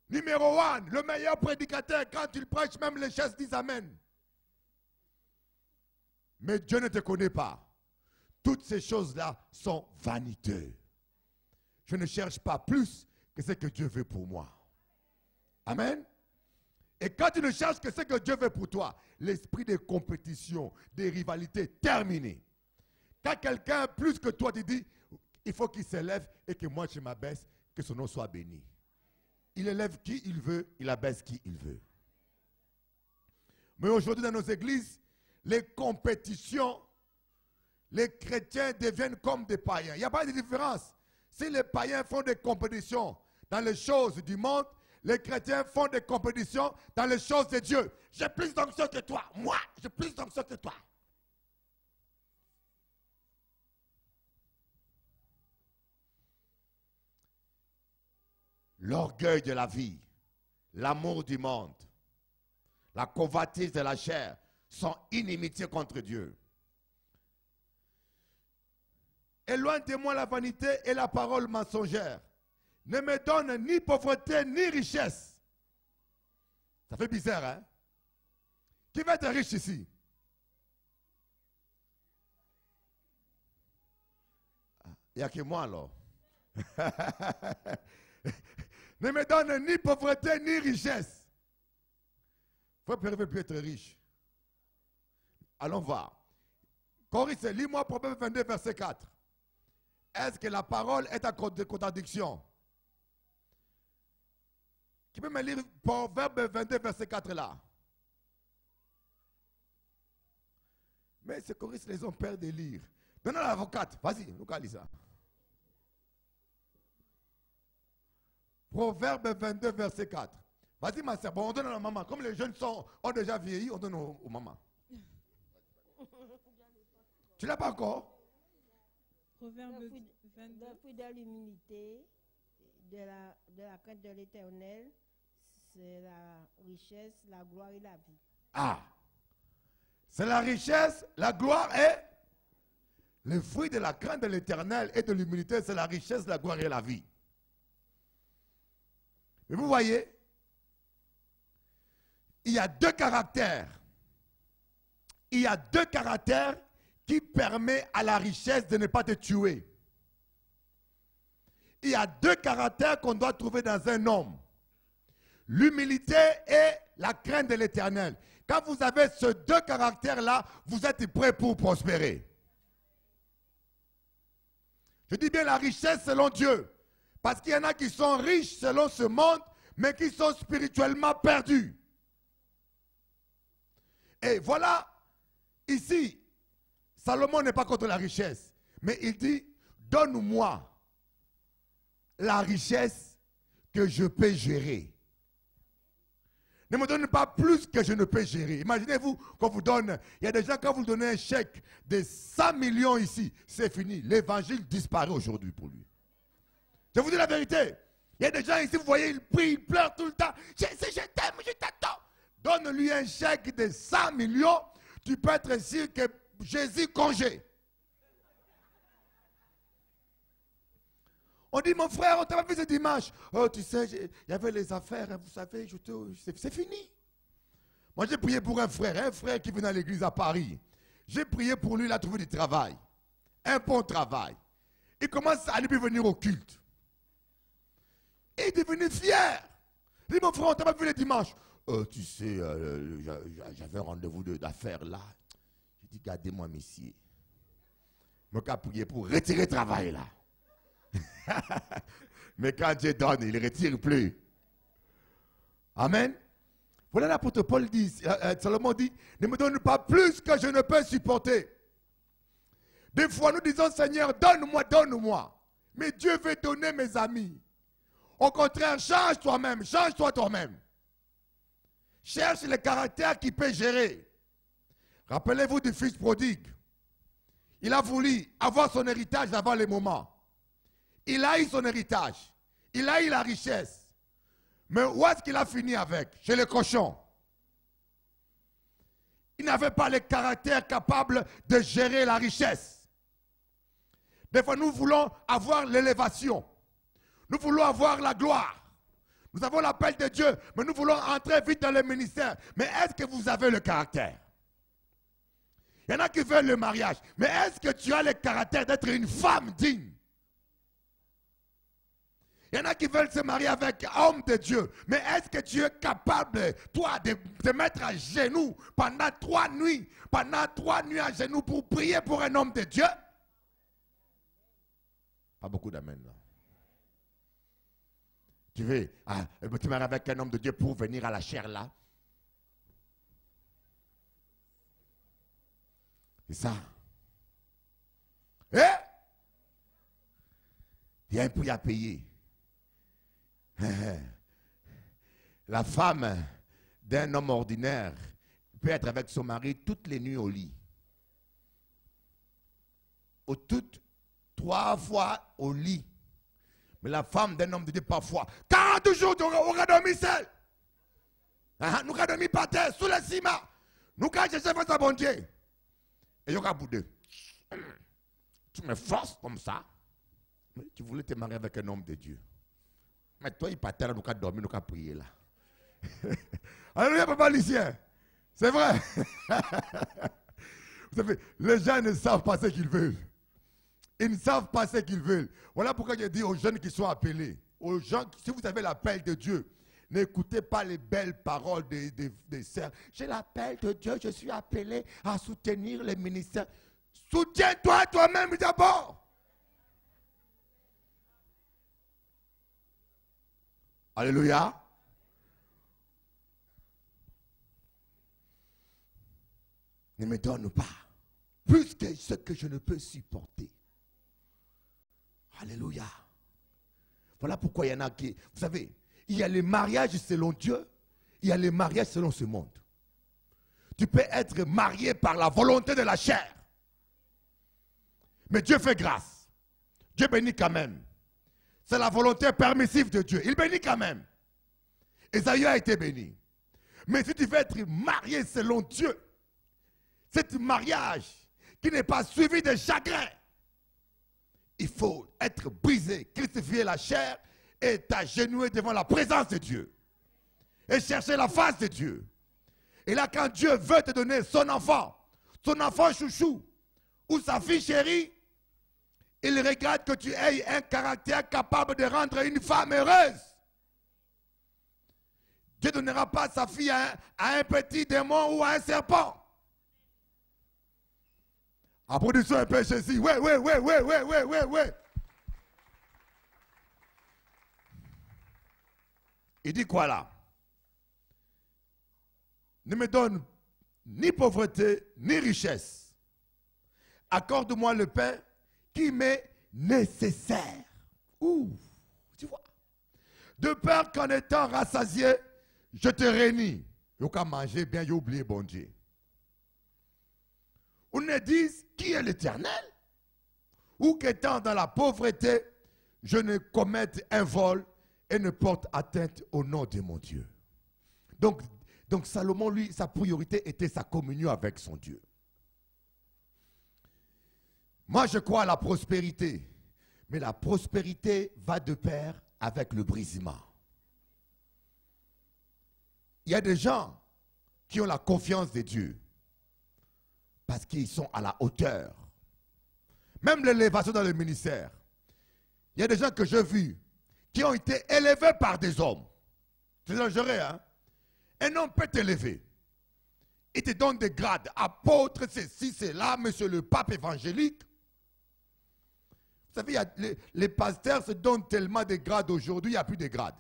Speaker 3: Numéro 1, le meilleur prédicateur, quand il prêche, même les chaises disent Amen. Mais Dieu ne te connaît pas. Toutes ces choses-là sont vaniteuses. Je ne cherche pas plus que ce que Dieu veut pour moi. Amen. Et quand tu ne cherches que ce que Dieu veut pour toi, l'esprit de compétition, de rivalité, terminé. Quand quelqu'un plus que toi te dit, il faut qu'il s'élève et que moi je m'abaisse, que son nom soit béni. Il élève qui il veut, il abaisse qui il veut. Mais aujourd'hui dans nos églises, les compétitions, les chrétiens deviennent comme des païens. Il n'y a pas de différence. Si les païens font des compétitions dans les choses du monde, les chrétiens font des compétitions dans les choses de Dieu. J'ai plus d'onction que toi. Moi, j'ai plus d'onction que toi. L'orgueil de la vie, l'amour du monde, la convoitise de la chair sont inimitiés contre Dieu. Éloigne de moi la vanité et la parole mensongère. Ne me donne ni pauvreté ni richesse. Ça fait bizarre, hein? Qui va être riche ici? Il n'y a que moi alors. Ne me donne ni pauvreté ni richesse. Frère Pierre veut plus être riche. Allons voir. Coris, lis-moi Proverbe 22, verset 4. Est-ce que la parole est en contradiction? Qui peut me lire Proverbe 22, verset 4 là? Mais ces choristes les ont peur de lire. Donnez à l'avocate. Vas-y, nous allons ça. Proverbe 22, verset 4. Vas-y, ma soeur. Bon, on donne à la maman. Comme les jeunes ont déjà vieilli, on donne aux mamans. Tu ne l'as pas encore?
Speaker 4: Proverbe
Speaker 5: Le
Speaker 4: 22.
Speaker 5: fruit de l'humilité, de la crainte de l'Éternel, c'est la richesse, la gloire et la vie.
Speaker 3: Ah, c'est la richesse, la gloire et le fruit de la crainte de l'Éternel et de l'humilité, c'est la richesse, la gloire et la vie. Mais vous voyez, il y a deux caractères. Il y a deux caractères qui permettent à la richesse de ne pas te tuer. Il y a deux caractères qu'on doit trouver dans un homme. L'humilité et la crainte de l'Éternel. Quand vous avez ces deux caractères-là, vous êtes prêts pour prospérer. Je dis bien la richesse selon Dieu. Parce qu'il y en a qui sont riches selon ce monde, mais qui sont spirituellement perdus. Et voilà, ici, Salomon n'est pas contre la richesse, mais il dit, donne-moi la richesse que je peux gérer. Ne me donne pas plus que je ne peux gérer. Imaginez-vous qu'on vous donne, il y a des gens, quand vous donnez un chèque de 100 millions ici, c'est fini. L'évangile disparaît aujourd'hui pour lui. Je vous dis la vérité. Il y a des gens ici, vous voyez, ils prient, ils pleurent tout le temps. Je t'aime, je t'attends. Donne-lui un chèque de 100 millions, tu peux être sûr que Jésus congé. On dit, mon frère, on t'a pas vu ce dimanche. Oh, tu sais, il y avait les affaires, vous savez, c'est fini. Moi, j'ai prié pour un frère qui venait à l'église à Paris. J'ai prié pour lui, il a trouvé du travail. Un bon travail. Il commence à lui venir au culte. Il est devenu fier. Il dit, mon frère, on t'a pas vu le dimanche. Tu sais, j'avais un rendez-vous d'affaires là. J'ai dit, gardez-moi, messieurs. Je vais prier pour retirer le travail là. Mais quand Dieu donne, il ne retire plus. Amen. Voilà l'apôtre Paul dit, Salomon dit, ne me donne pas plus que je ne peux supporter. Des fois nous disons, Seigneur, donne-moi, donne-moi. Mais Dieu veut donner mes amis. Au contraire, change toi-même, change-toi toi-même. Cherche le caractère qui peut gérer. Rappelez-vous du fils prodigue. Il a voulu avoir son héritage avant les moments. Il a eu son héritage. Il a eu la richesse. Mais où est-ce qu'il a fini avec? Chez les cochons. Il n'avait pas le caractère capable de gérer la richesse. Des fois, nous voulons avoir l'élévation. Nous voulons avoir la gloire. Nous avons l'appel de Dieu, mais nous voulons entrer vite dans le ministère. Mais est-ce que vous avez le caractère? Il y en a qui veulent le mariage. Mais est-ce que tu as le caractère d'être une femme digne? Il y en a qui veulent se marier avec un homme de Dieu. Mais est-ce que tu es capable, toi, de te mettre à genoux pendant 3 nuits, à genoux pour prier pour un homme de Dieu? Pas beaucoup d'amen là. Tu veux te marier avec un homme de Dieu pour venir à la chair là? C'est ça. Eh? Il y a un prix à payer. La femme d'un homme ordinaire peut être avec son mari toutes les nuits au lit. Toutes 3 fois au lit. Mais la femme d'un homme de Dieu, parfois, 40 jours, on aura dormi seul. Nous avons dormi par terre, sous le ciment. Nous avons cherché face à bon Dieu. Et on a boudé. Tu me forces comme ça. Mais tu voulais te marier avec un homme de Dieu. Mais toi, il part terre, nous avons dormi, nous avons prié là. Alléluia, papa Lucien. C'est vrai. Vous savez, les gens ne savent pas ce qu'ils veulent. Ils ne savent pas ce qu'ils veulent. Voilà pourquoi je dis aux jeunes qui sont appelés, aux gens, si vous avez l'appel de Dieu, n'écoutez pas les belles paroles des sœurs. J'ai l'appel de Dieu, je suis appelé à soutenir les ministères. Soutiens-toi toi-même d'abord. Alléluia. Ne me donne pas plus que ce que je ne peux supporter. Alléluia. Voilà pourquoi il y en a qui... Vous savez, il y a les mariages selon Dieu, il y a les mariages selon ce monde. Tu peux être marié par la volonté de la chair. Mais Dieu fait grâce. Dieu bénit quand même. C'est la volonté permissive de Dieu. Il bénit quand même. Ésaïe a été béni. Mais si tu veux être marié selon Dieu, cet mariage qui n'est pas suivi de chagrin, il faut être brisé, crucifier la chair et t'agenouiller devant la présence de Dieu. Et chercher la face de Dieu. Et là, quand Dieu veut te donner son enfant chouchou, ou sa fille chérie, il regarde que tu aies un caractère capable de rendre une femme heureuse. Dieu ne donnera pas sa fille à un petit démon ou à un serpent. Applaudissons un peu Jésus. Ouais. Il dit quoi là? Ne me donne ni pauvreté, ni richesse. Accorde-moi le pain qui m'est nécessaire. Ouh, tu vois. De peur qu'en étant rassasié, je te réunis. Yo qu'à manger bien, j'ai oublié bon Dieu. On ne dise qui est l'Éternel, ou qu'étant dans la pauvreté, je ne commette un vol et ne porte atteinte au nom de mon Dieu. Donc Salomon, lui, sa priorité était sa communion avec son Dieu. Moi, je crois à la prospérité, mais la prospérité va de pair avec le brisement. Il y a des gens qui ont la confiance de Dieu parce qu'ils sont à la hauteur. Même l'élévation dans le ministère. Il y a des gens que j'ai vus qui ont été élevés par des hommes. C'est dangereux, hein? Un homme peut t'élever. Il te donne des grades. Apôtre, ceci, c'est là, monsieur le pape évangélique. Vous savez, les pasteurs se donnent tellement de grades aujourd'hui, il n'y a plus de grades.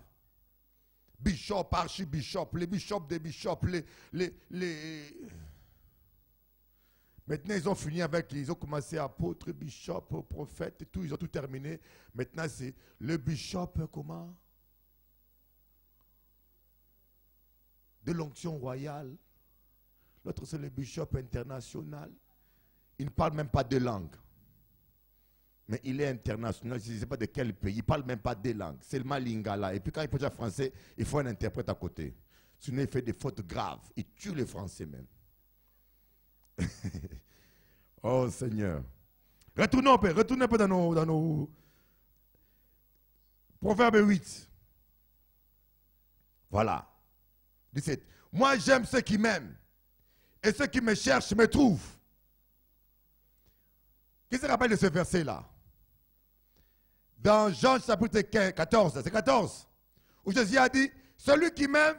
Speaker 3: Bishop, archibishop, les bishops des bishops, Maintenant, ils ont fini avec, ils ont commencé apôtre, bishop, prophète, et tout, ils ont tout terminé. Maintenant, c'est le bishop, comment? De l'onction royale. L'autre, c'est le bishop international. Il ne parle même pas de langue. Mais il est international, je ne sais pas de quel pays, il ne parle même pas des langues, c'est le lingala. Et puis quand il parle français, il faut un interprète à côté. Sinon il fait des fautes graves, il tue les Français même. Oh Seigneur. Retournons un peu dans nos Proverbe 8. Voilà. 17. Moi j'aime ceux qui m'aiment, et ceux qui me cherchent me trouvent. Qui se rappelle de ce verset-là? Dans Jean chapitre 14, c'est 14, où Jésus a dit, celui qui m'aime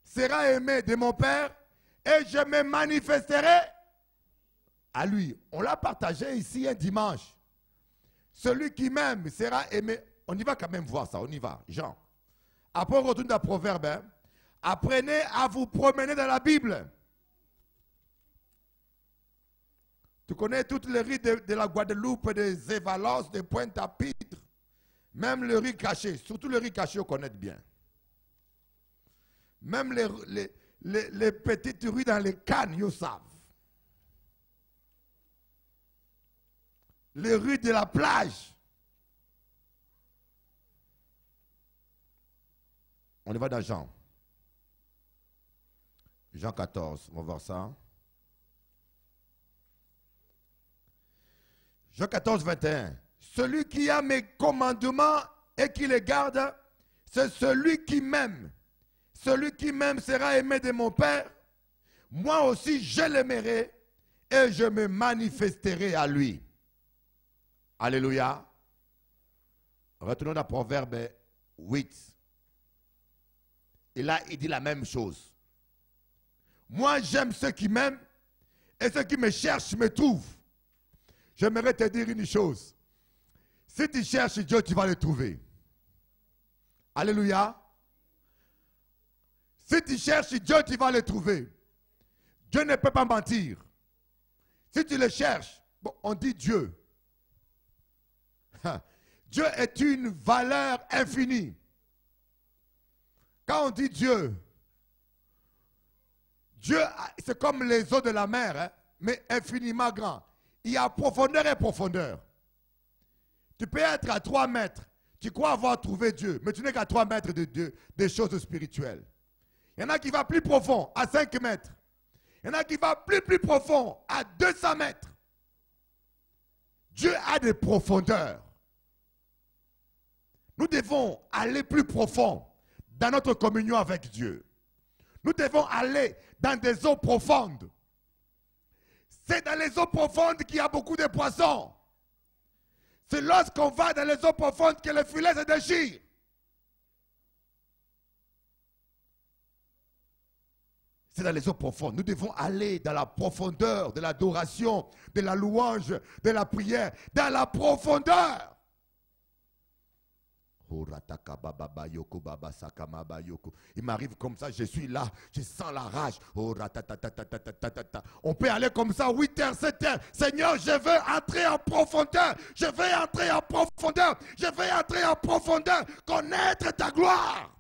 Speaker 3: sera aimé de mon Père et je me manifesterai à lui. On l'a partagé ici un dimanche. Celui qui m'aime sera aimé. On y va quand même voir ça, on y va. Jean. Après on retourne dans Proverbe. Hein. Apprenez à vous promener dans la Bible. Tu connais toutes les riz de la Guadeloupe, des Évalences, des Pointe-à-Pitre. Même le riz caché, surtout le riz caché, on connaît bien. Même les petites rues dans les cannes, ils savent. Les rues de la plage. On y va dans Jean. Jean 14, on va voir ça. Jean 14, 21. Celui qui a mes commandements et qui les garde, c'est celui qui m'aime. Celui qui m'aime sera aimé de mon Père. Moi aussi, je l'aimerai et je me manifesterai à lui. Alléluia. Retournons dans Proverbe 8. Et là, il dit la même chose. Moi, j'aime ceux qui m'aiment et ceux qui me cherchent me trouvent. J'aimerais te dire une chose. Si tu cherches Dieu, tu vas le trouver. Alléluia. Si tu cherches Dieu, tu vas le trouver. Dieu ne peut pas mentir. Si tu le cherches, bon, on dit Dieu. Dieu est une valeur infinie. Quand on dit Dieu, Dieu, c'est comme les eaux de la mer, hein, mais infiniment grand. Il y a profondeur et profondeur. Tu peux être à 3 mètres. Tu crois avoir trouvé Dieu, mais tu n'es qu'à 3 mètres de Dieu, des choses spirituelles. Il y en a qui va plus profond, à 5 mètres. Il y en a qui va plus profond, à 200 mètres. Dieu a des profondeurs. Nous devons aller plus profond dans notre communion avec Dieu. Nous devons aller dans des eaux profondes. C'est dans les eaux profondes qu'il y a beaucoup de poissons. C'est lorsqu'on va dans les eaux profondes que les filets se déchirent. C'est dans les eaux profondes. Nous devons aller dans la profondeur de l'adoration, de la louange, de la prière. Dans la profondeur. Il m'arrive comme ça, je suis là, je sens la rage. On peut aller comme ça, 8h, 7h. Seigneur, je veux entrer en profondeur. Je veux entrer en profondeur. Je veux entrer en profondeur. Connaître ta gloire.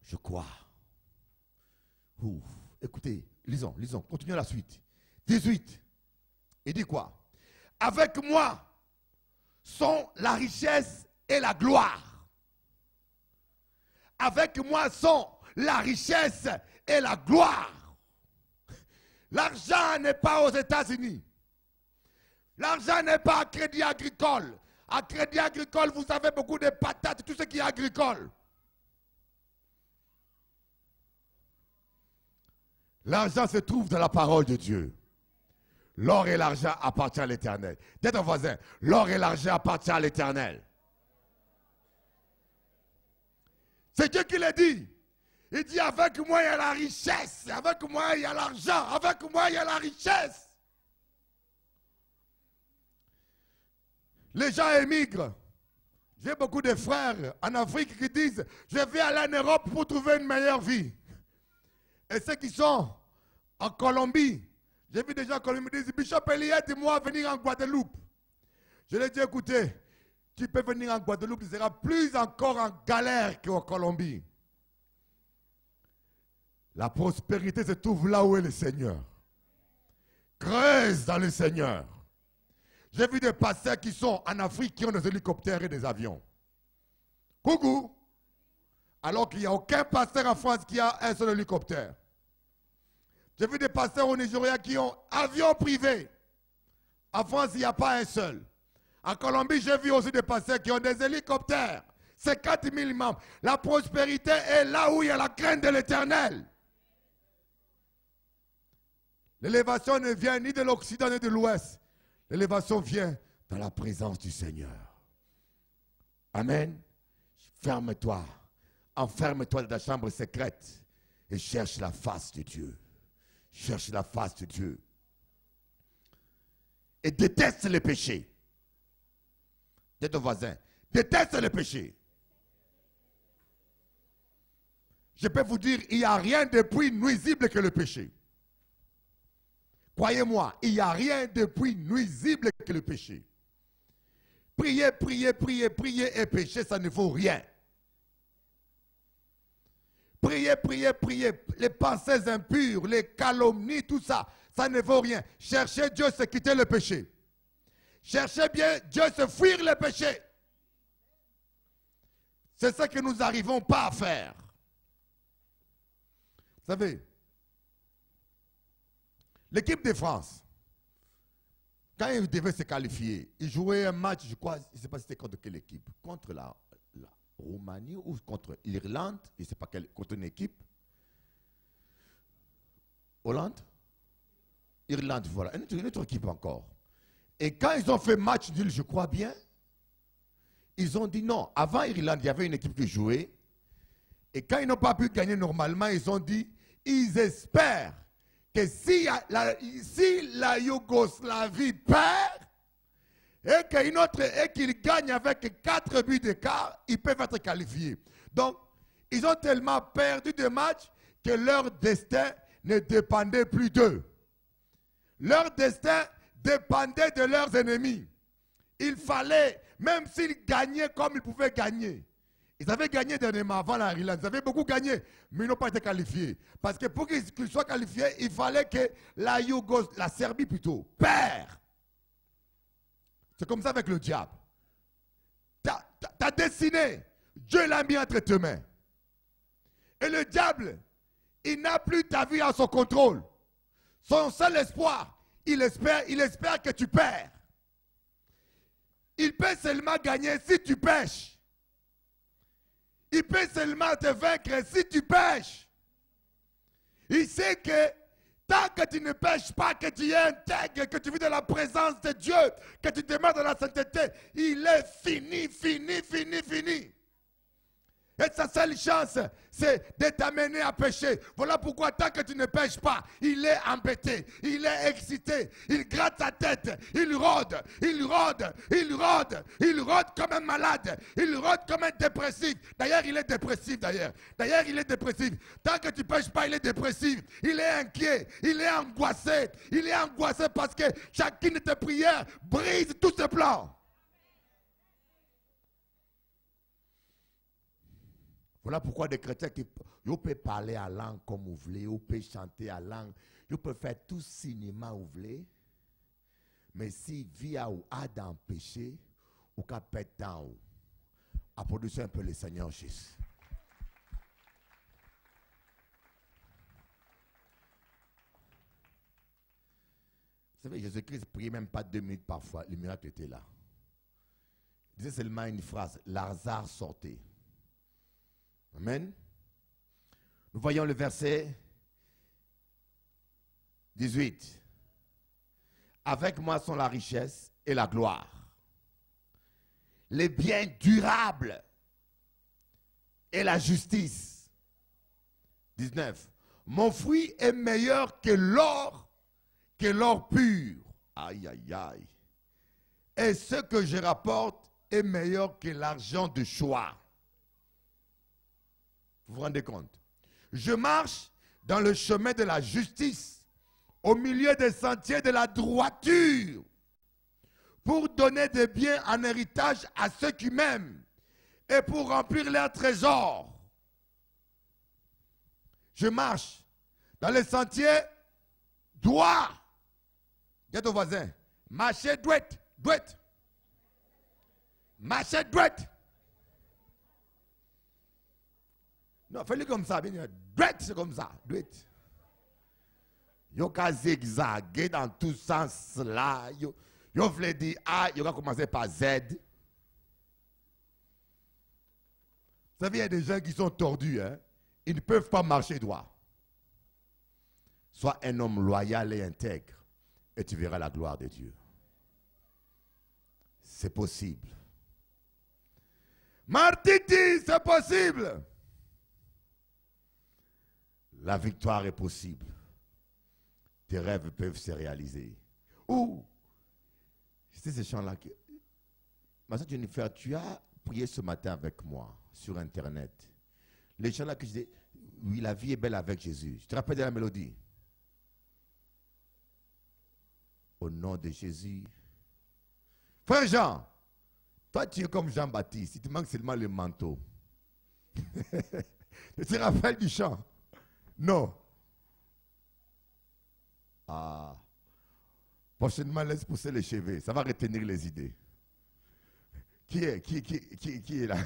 Speaker 3: Je crois. Ouf. Écoutez, lisons, continuons la suite. 18. Il dit quoi? Avec moi sont la richesse et la gloire. Avec moi sont la richesse et la gloire. L'argent n'est pas aux États-Unis. L'argent n'est pas à Crédit Agricole. À Crédit Agricole, vous avez beaucoup de patates, tout ce qui est agricole. L'argent se trouve dans la parole de Dieu. L'or et l'argent appartiennent à l'Éternel. Dites à ton voisin, l'or et l'argent appartiennent à l'Éternel. C'est Dieu qui l'a dit. Il dit, avec moi il y a la richesse, avec moi il y a l'argent, avec moi il y a la richesse. Les gens émigrent. J'ai beaucoup de frères en Afrique qui disent, je vais aller en Europe pour trouver une meilleure vie. Et ceux qui sont en Colombie, j'ai vu des gens en Colombie qui disent, Bishop Eliette, dis-moi venir en Guadeloupe. Je leur ai dit, écoutez, tu peux venir en Guadeloupe, tu seras plus encore en galère qu'en Colombie. La prospérité se trouve là où est le Seigneur. Creuse dans le Seigneur. J'ai vu des pasteurs qui sont en Afrique qui ont des hélicoptères et des avions. Coucou. Alors qu'il n'y a aucun pasteur en France qui a un seul hélicoptère. J'ai vu des pasteurs au Nigeria qui ont avion privé. En France, il n'y a pas un seul. En Colombie, j'ai vu aussi des pasteurs qui ont des hélicoptères. C'est 4 000 membres. La prospérité est là où il y a la crainte de l'Éternel. L'élévation ne vient ni de l'Occident ni de l'Ouest. L'élévation vient dans la présence du Seigneur. Amen. Ferme-toi. Enferme-toi dans ta chambre secrète et cherche la face de Dieu. Cherche la face de Dieu. Et déteste le péché. Dis ton voisin, déteste le péché. Je peux vous dire, il n'y a rien de plus nuisible que le péché. Croyez-moi, il n'y a rien de plus nuisible que le péché. Prier, prier, prier, prier et pécher, ça ne vaut rien. Prier, prier, prier, les pensées impures, les calomnies, tout ça, ça ne vaut rien. Chercher Dieu, c'est quitter le péché. Chercher bien Dieu, c'est fuir le péché. C'est ce que nous n'arrivons pas à faire. Vous savez, l'équipe de France, quand ils devaient se qualifier, ils jouaient un match, je crois, je ne sais pas si c'était contre quelle équipe, contre la Roumanie ou contre l'Irlande, je ne sais pas quelle, contre une équipe. Hollande, Irlande, voilà, une autre équipe encore. Et quand ils ont fait match nul, je crois bien, ils ont dit non. Avant Irlande, il y avait une équipe qui jouait. Et quand ils n'ont pas pu gagner normalement, ils ont dit, ils espèrent que si la Yougoslavie perd, et qu'ils gagnent avec 4 buts d'écart, ils peuvent être qualifiés. Donc, ils ont tellement perdu de matchs que leur destin ne dépendait plus d'eux. Leur destin dépendait de leurs ennemis. Il fallait, même s'ils gagnaient comme ils pouvaient gagner. Ils avaient gagné dernièrement avant la Irlande. Ils avaient beaucoup gagné, mais ils n'ont pas été qualifiés. Parce que pour qu'ils soient qualifiés, il fallait que la Serbie plutôt, perd. C'est comme ça avec le diable. Ta destinée Dieu l'a mis entre tes mains. Et le diable, il n'a plus ta vie à son contrôle. Son seul espoir, il espère que tu perds. Il peut seulement gagner si tu pêches. Il peut seulement te vaincre si tu pêches. Il sait que tant que tu ne pêches pas, que tu es intègre, que tu vis dans la présence de Dieu, que tu demeures dans la sainteté, il est fini, fini, fini, fini. Et sa seule chance, c'est de t'amener à pécher. Voilà pourquoi tant que tu ne pêches pas, il est embêté, il est excité, il gratte sa tête, il rôde, il rôde, il rôde, il rôde comme un malade, il rôde comme un dépressif. D'ailleurs, il est dépressif d'ailleurs. D'ailleurs, il est dépressif. Tant que tu ne pêches pas, il est dépressif. Il est inquiet, il est angoissé. Il est angoissé parce que chacune de tes prières brise tous ses plans. Voilà pourquoi des chrétiens qui peuvent parler à langue comme vous voulez, ils peuvent chanter à langue, ils peuvent faire tout cinéma vous voulez. Mais si via ou a dans le péché, ou qu'à pète dans ou, applaudissez un peu le Seigneur Jésus. Vous savez, Jésus-Christ priait même pas 2 minutes parfois, le miracle était là. Il disait seulement une phrase, Lazare sortait. Amen. Nous voyons le verset 18. Avec moi sont la richesse et la gloire, les biens durables et la justice. 19. Mon fruit est meilleur que l'or pur. Aïe, aïe, aïe. Et ce que je rapporte est meilleur que l'argent de choix. Vous vous rendez compte? Je marche dans le chemin de la justice, au milieu des sentiers de la droiture, pour donner des biens en héritage à ceux qui m'aiment et pour remplir leurs trésors. Je marche dans les sentiers droits. Dis à ton voisin, marchez droit, droit. Marchez droit. Non, fais-le comme ça. Droit, c'est comme ça. Droit. Yo ka zigzaguer dans tout sens là. Yo voulait dire A, yo va commencer par Z. Vous savez, il y a des gens qui sont tordus. Hein? Ils ne peuvent pas marcher droit. Sois un homme loyal et intègre et tu verras la gloire de Dieu. C'est possible. Martiti, c'est possible. La victoire est possible. Tes rêves peuvent se réaliser. Ou, c'est ce chant-là que... Ma soeur Jennifer, tu as prié ce matin avec moi sur Internet. Les chants-là que je disais, oui, la vie est belle avec Jésus. Je te rappelle de la mélodie. Au nom de Jésus. Frère Jean, toi tu es comme Jean-Baptiste. Il te manque seulement le manteau. Tu te rappelles du chant? Non. Ah. Prochainement, laisse pousser les cheveux. Ça va retenir les idées. Qui est là?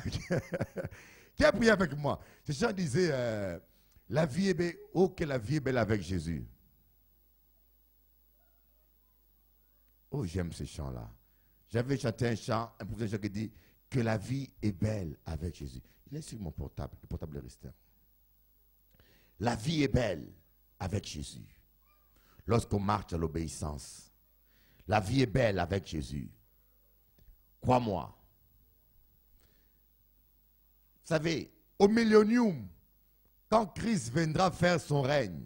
Speaker 3: Qui a prié avec moi? Ce chant disait, la vie est belle, oh que la vie est belle avec Jésus. Oh, j'aime ce chant-là. J'avais chanté un chant, un professeur qui dit que la vie est belle avec Jésus. Il est sur mon portable, le portable est resté. La vie est belle avec Jésus. Lorsqu'on marche à l'obéissance, la vie est belle avec Jésus. Crois-moi. Vous savez, au millénium, quand Christ viendra faire son règne,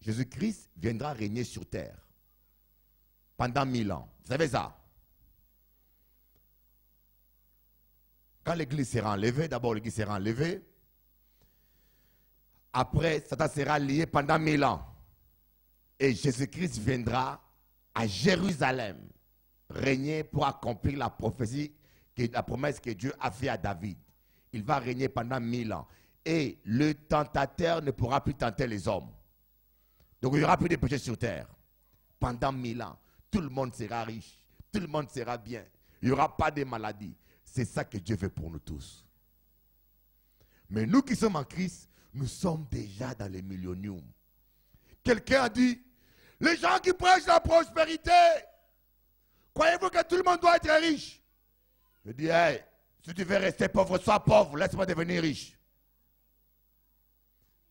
Speaker 3: Jésus-Christ viendra régner sur terre pendant 1000 ans. Vous savez ça? Quand l'église sera enlevée, d'abord l'église sera enlevée. Après, Satan sera lié pendant 1000 ans. Et Jésus-Christ viendra à Jérusalem régner pour accomplir la prophétie, la promesse que Dieu a faite à David. Il va régner pendant 1000 ans. Et le tentateur ne pourra plus tenter les hommes. Donc il n'y aura plus de péché sur terre. Pendant 1000 ans, tout le monde sera riche. Tout le monde sera bien. Il n'y aura pas de maladie. C'est ça que Dieu veut pour nous tous. Mais nous qui sommes en Christ, nous sommes déjà dans les milléniums. Quelqu'un a dit, les gens qui prêchent la prospérité, croyez-vous que tout le monde doit être riche? Je dis, hey, si tu veux rester pauvre, sois pauvre, laisse-moi devenir riche.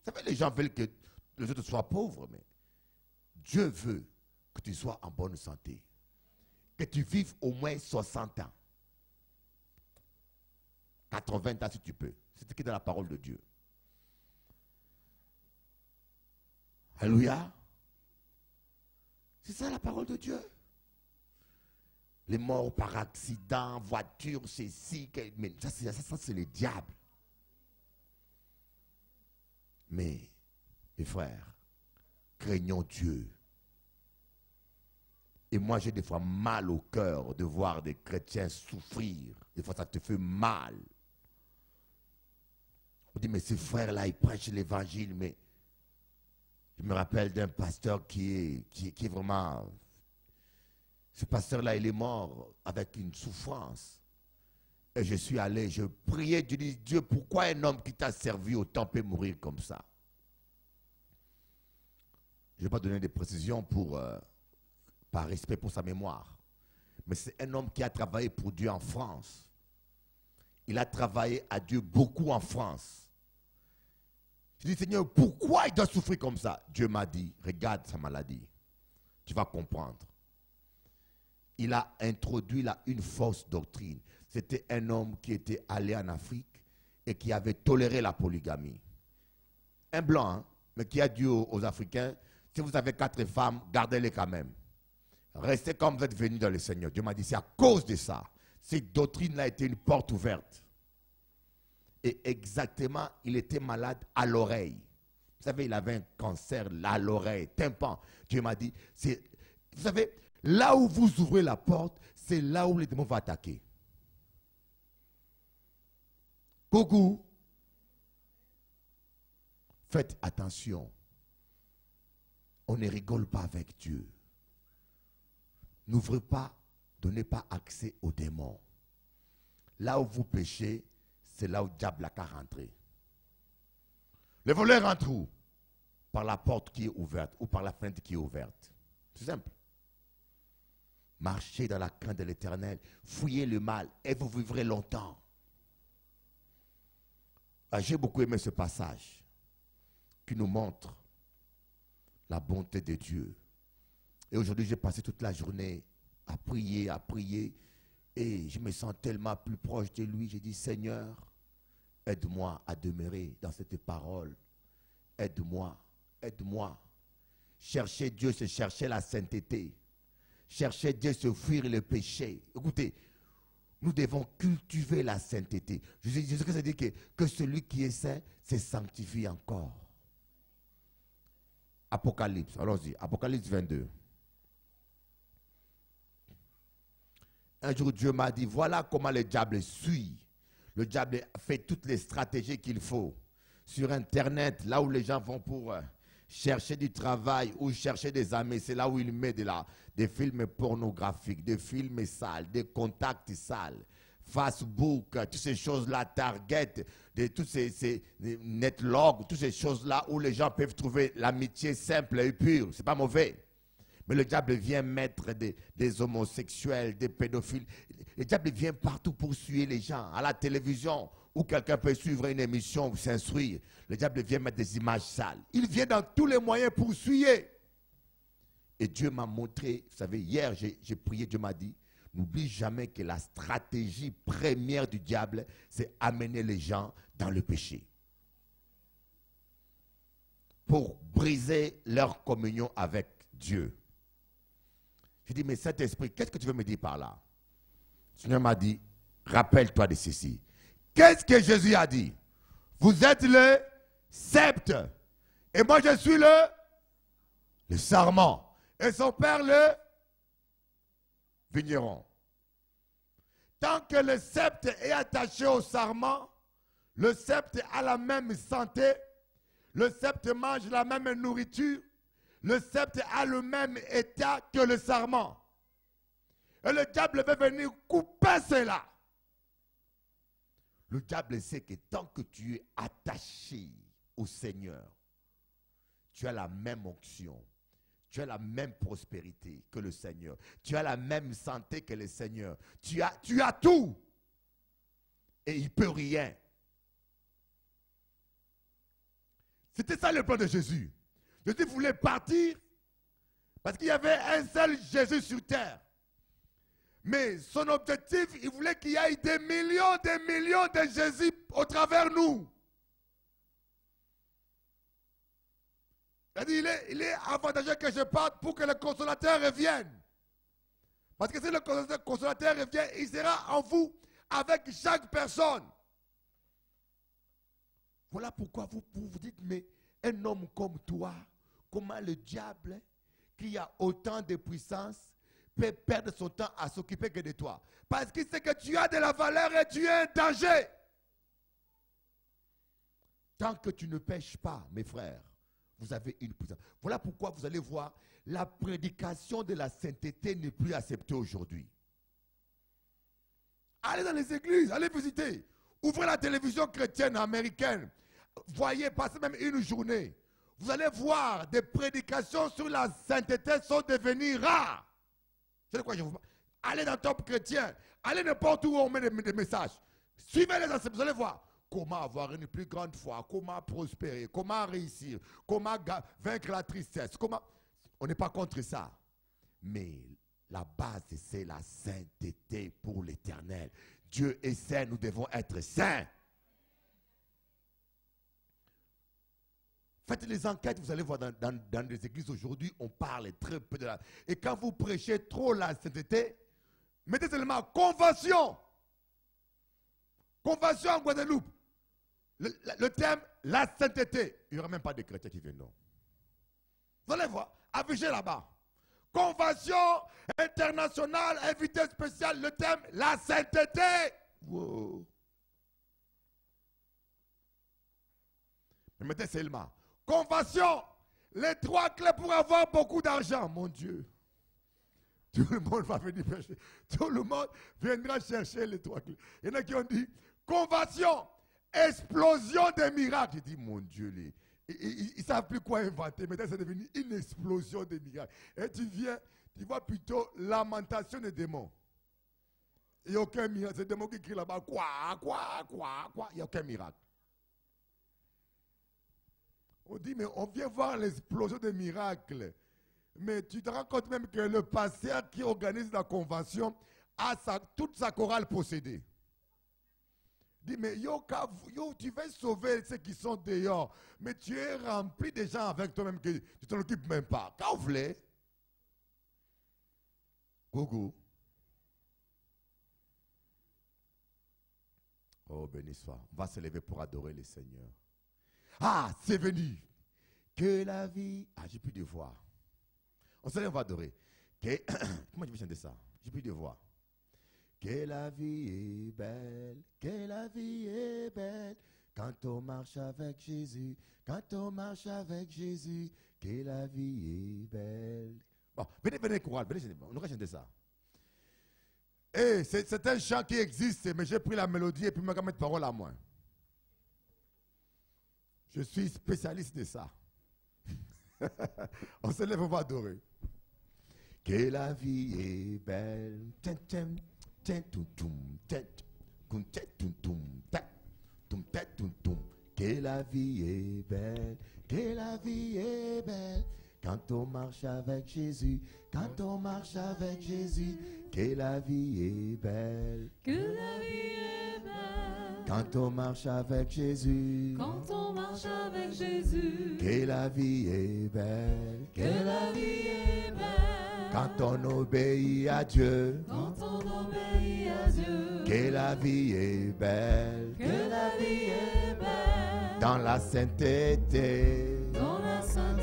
Speaker 3: Vous savez, les gens veulent que les autres soient pauvres, mais Dieu veut que tu sois en bonne santé. Que tu vives au moins 60 ans. 80 ans si tu peux. C'est écrit dans la parole de Dieu. Alléluia. C'est ça la parole de Dieu. Les morts par accident, voiture, ceci, mais ça c'est le diable. Mais, mes frères, craignons Dieu. Et moi, j'ai des fois mal au cœur de voir des chrétiens souffrir. Des fois, ça te fait mal. On dit, mais ces frères-là, ils prêchent l'évangile, mais je me rappelle d'un pasteur qui est vraiment... Ce pasteur-là, il est mort avec une souffrance. Et je suis allé, je priais, je dis, Dieu, pourquoi un homme qui t'a servi autant peut mourir comme ça? Je ne vais pas donner des précisions par respect pour sa mémoire. Mais c'est un homme qui a travaillé pour Dieu en France. Il a travaillé à Dieu beaucoup en France. Je dis, Seigneur, pourquoi il doit souffrir comme ça? Dieu m'a dit, regarde sa maladie. Tu vas comprendre. Il a introduit là une fausse doctrine. C'était un homme qui était allé en Afrique et qui avait toléré la polygamie. Un blanc, hein, mais qui a dit aux Africains, si vous avez 4 femmes, gardez-les quand même. Restez comme vous êtes venus dans le Seigneur. Dieu m'a dit, c'est à cause de ça. Cette doctrine-là était une porte ouverte. Et exactement, il était malade à l'oreille. Vous savez, il avait un cancer à l'oreille, tympan. Dieu m'a dit, vous savez, là où vous ouvrez la porte, c'est là où les démons vont attaquer. Coucou. Faites attention. On ne rigole pas avec Dieu. N'ouvrez pas, donnez pas accès aux démons. Là où vous péchez, c'est là où le diable a qu'à rentrer. Le voleur rentre où? Par la porte qui est ouverte ou par la fenêtre qui est ouverte. C'est simple. Marchez dans la crainte de l'Éternel, fouillez le mal et vous vivrez longtemps. Ah, j'ai beaucoup aimé ce passage qui nous montre la bonté de Dieu. Et aujourd'hui, j'ai passé toute la journée à prier, et je me sens tellement plus proche de lui. J'ai dit, Seigneur, aide-moi à demeurer dans cette parole. Aide-moi, aide-moi. Chercher Dieu, c'est chercher la sainteté. Chercher Dieu, c'est fuir le péché. Écoutez, nous devons cultiver la sainteté. Jésus-Christ dit que celui qui est saint se sanctifie encore. Apocalypse, allons-y, Apocalypse 22. Un jour, Dieu m'a dit, voilà comment le diable suit. Le diable fait toutes les stratégies qu'il faut. Sur Internet, là où les gens vont pour chercher du travail ou chercher des amis, c'est là où il met des films pornographiques, des films sales, des contacts sales. Facebook, toutes ces choses-là, Target, tous ces netlogs, toutes ces choses-là où les gens peuvent trouver l'amitié simple et pure. Ce n'est pas mauvais. Mais le diable vient mettre des homosexuels, des pédophiles. Le diable vient partout pour suivre les gens. À la télévision, où quelqu'un peut suivre une émission ou s'instruire. Le diable vient mettre des images sales. Il vient dans tous les moyens pour suivre. Et Dieu m'a montré, vous savez, hier j'ai prié, Dieu m'a dit, n'oublie jamais que la stratégie première du diable, c'est amener les gens dans le péché. Pour briser leur communion avec Dieu. Je dis, mais Saint-Esprit, qu'est-ce que tu veux me dire par là? Le Seigneur m'a dit, rappelle-toi de ceci. Qu'est-ce que Jésus a dit? Vous êtes le sceptre. Et moi, je suis le sarment. Et son père, le vigneron. Tant que le sceptre est attaché au sarment, le sceptre a la même santé, le sceptre mange la même nourriture, le sceptre a le même état que le sarment. Et le diable veut venir couper cela. Le diable sait que tant que tu es attaché au Seigneur, tu as la même onction, tu as la même prospérité que le Seigneur, tu as la même santé que le Seigneur, tu as tout. Et il ne peut rien. C'était ça le plan de Jésus. Jésus voulait partir parce qu'il y avait un seul Jésus sur terre. Mais son objectif, il voulait qu'il y ait des millions de Jésus au travers nous. Il est avantageux que je parte pour que le consolateur revienne. Parce que si le consolateur revient, il sera en vous avec chaque personne. Voilà pourquoi vous vous dites, mais un homme comme toi, comment le diable, qui a autant de puissance, peut perdre son temps à s'occuper que de toi? Parce qu'il sait que tu as de la valeur et tu es un danger. Tant que tu ne pêches pas, mes frères, vous avez une puissance. Voilà pourquoi vous allez voir, la prédication de la sainteté n'est plus acceptée aujourd'hui. Allez dans les églises, allez visiter. Ouvrez la télévision chrétienne américaine. Voyez, passez même une journée. Vous allez voir des prédications sur la sainteté sont devenues rares. C'est de quoi je vous parle. Allez dans Top Chrétien. Allez n'importe où on met des messages. Suivez les enseignements. Vous allez voir comment avoir une plus grande foi, comment prospérer, comment réussir, comment vaincre la tristesse. On n'est pas contre ça. Mais la base, c'est la sainteté pour l'éternel. Dieu est saint, nous devons être saints. Faites les enquêtes, vous allez voir dans les églises aujourd'hui, on parle très peu de la... Et quand vous prêchez trop la sainteté, mettez seulement convention. Convention en Guadeloupe. Le thème, la sainteté. Il n'y aura même pas de chrétiens qui viendront. Vous allez voir, affiché là-bas. Convention internationale, invité spécial, le thème, la sainteté. Wow. Mais mettez seulement. Convention, les 3 clés pour avoir beaucoup d'argent, mon Dieu. Tout le monde va venir chercher. Tout le monde viendra chercher les 3 clés. Il y en a qui ont dit, convention, explosion des miracles. J'ai dit, mon Dieu, ils ne savent plus quoi inventer. Maintenant, c'est devenu une explosion des miracles. Et tu vois plutôt lamentation des démons. Il n'y a aucun miracle. C'est des démons qui crient là-bas, quoi. Il n'y a aucun miracle. On dit, mais on vient voir l'explosion des miracles. Mais tu te rends compte même que le pasteur qui organise la convention a toute sa chorale possédée. Dit, mais tu vas sauver ceux qui sont dehors. Mais tu es rempli de gens avec toi-même que tu ne t'en occupes même pas. Quand vous voulez. Gogo. Oh, béni soit. On va se lever pour adorer le Seigneur. Ah, c'est venu. Que la vie... Ah, j'ai plus de voix. On se lève, on va adorer. Comment je vais chanter ça? J'ai plus de voix. Que la vie est belle, que la vie est belle, quand on marche avec Jésus, quand on marche avec Jésus, que la vie est belle. Bon, venez, chorale, venez, on va chanter ça. Et c'est un chant qui existe, mais j'ai pris la mélodie et puis je vais mettre parole à moi. Je suis spécialiste de ça. On se lève, on va adorer. Que la vie est belle. Que la vie est belle. Que la vie est belle. Quand on marche avec Jésus. Quand on marche avec Jésus. Que la vie est belle.
Speaker 1: Que la vie est belle.
Speaker 3: Quand on marche avec Jésus.
Speaker 1: Quand on marche avec Jésus.
Speaker 3: Que la vie est belle.
Speaker 1: Que la vie est belle.
Speaker 3: Quand on obéit à Dieu.
Speaker 1: Quand on obéit à Dieu.
Speaker 3: Que la vie est belle.
Speaker 1: Que la vie est belle.
Speaker 3: Dans la sainteté.
Speaker 1: Dans la sainteté.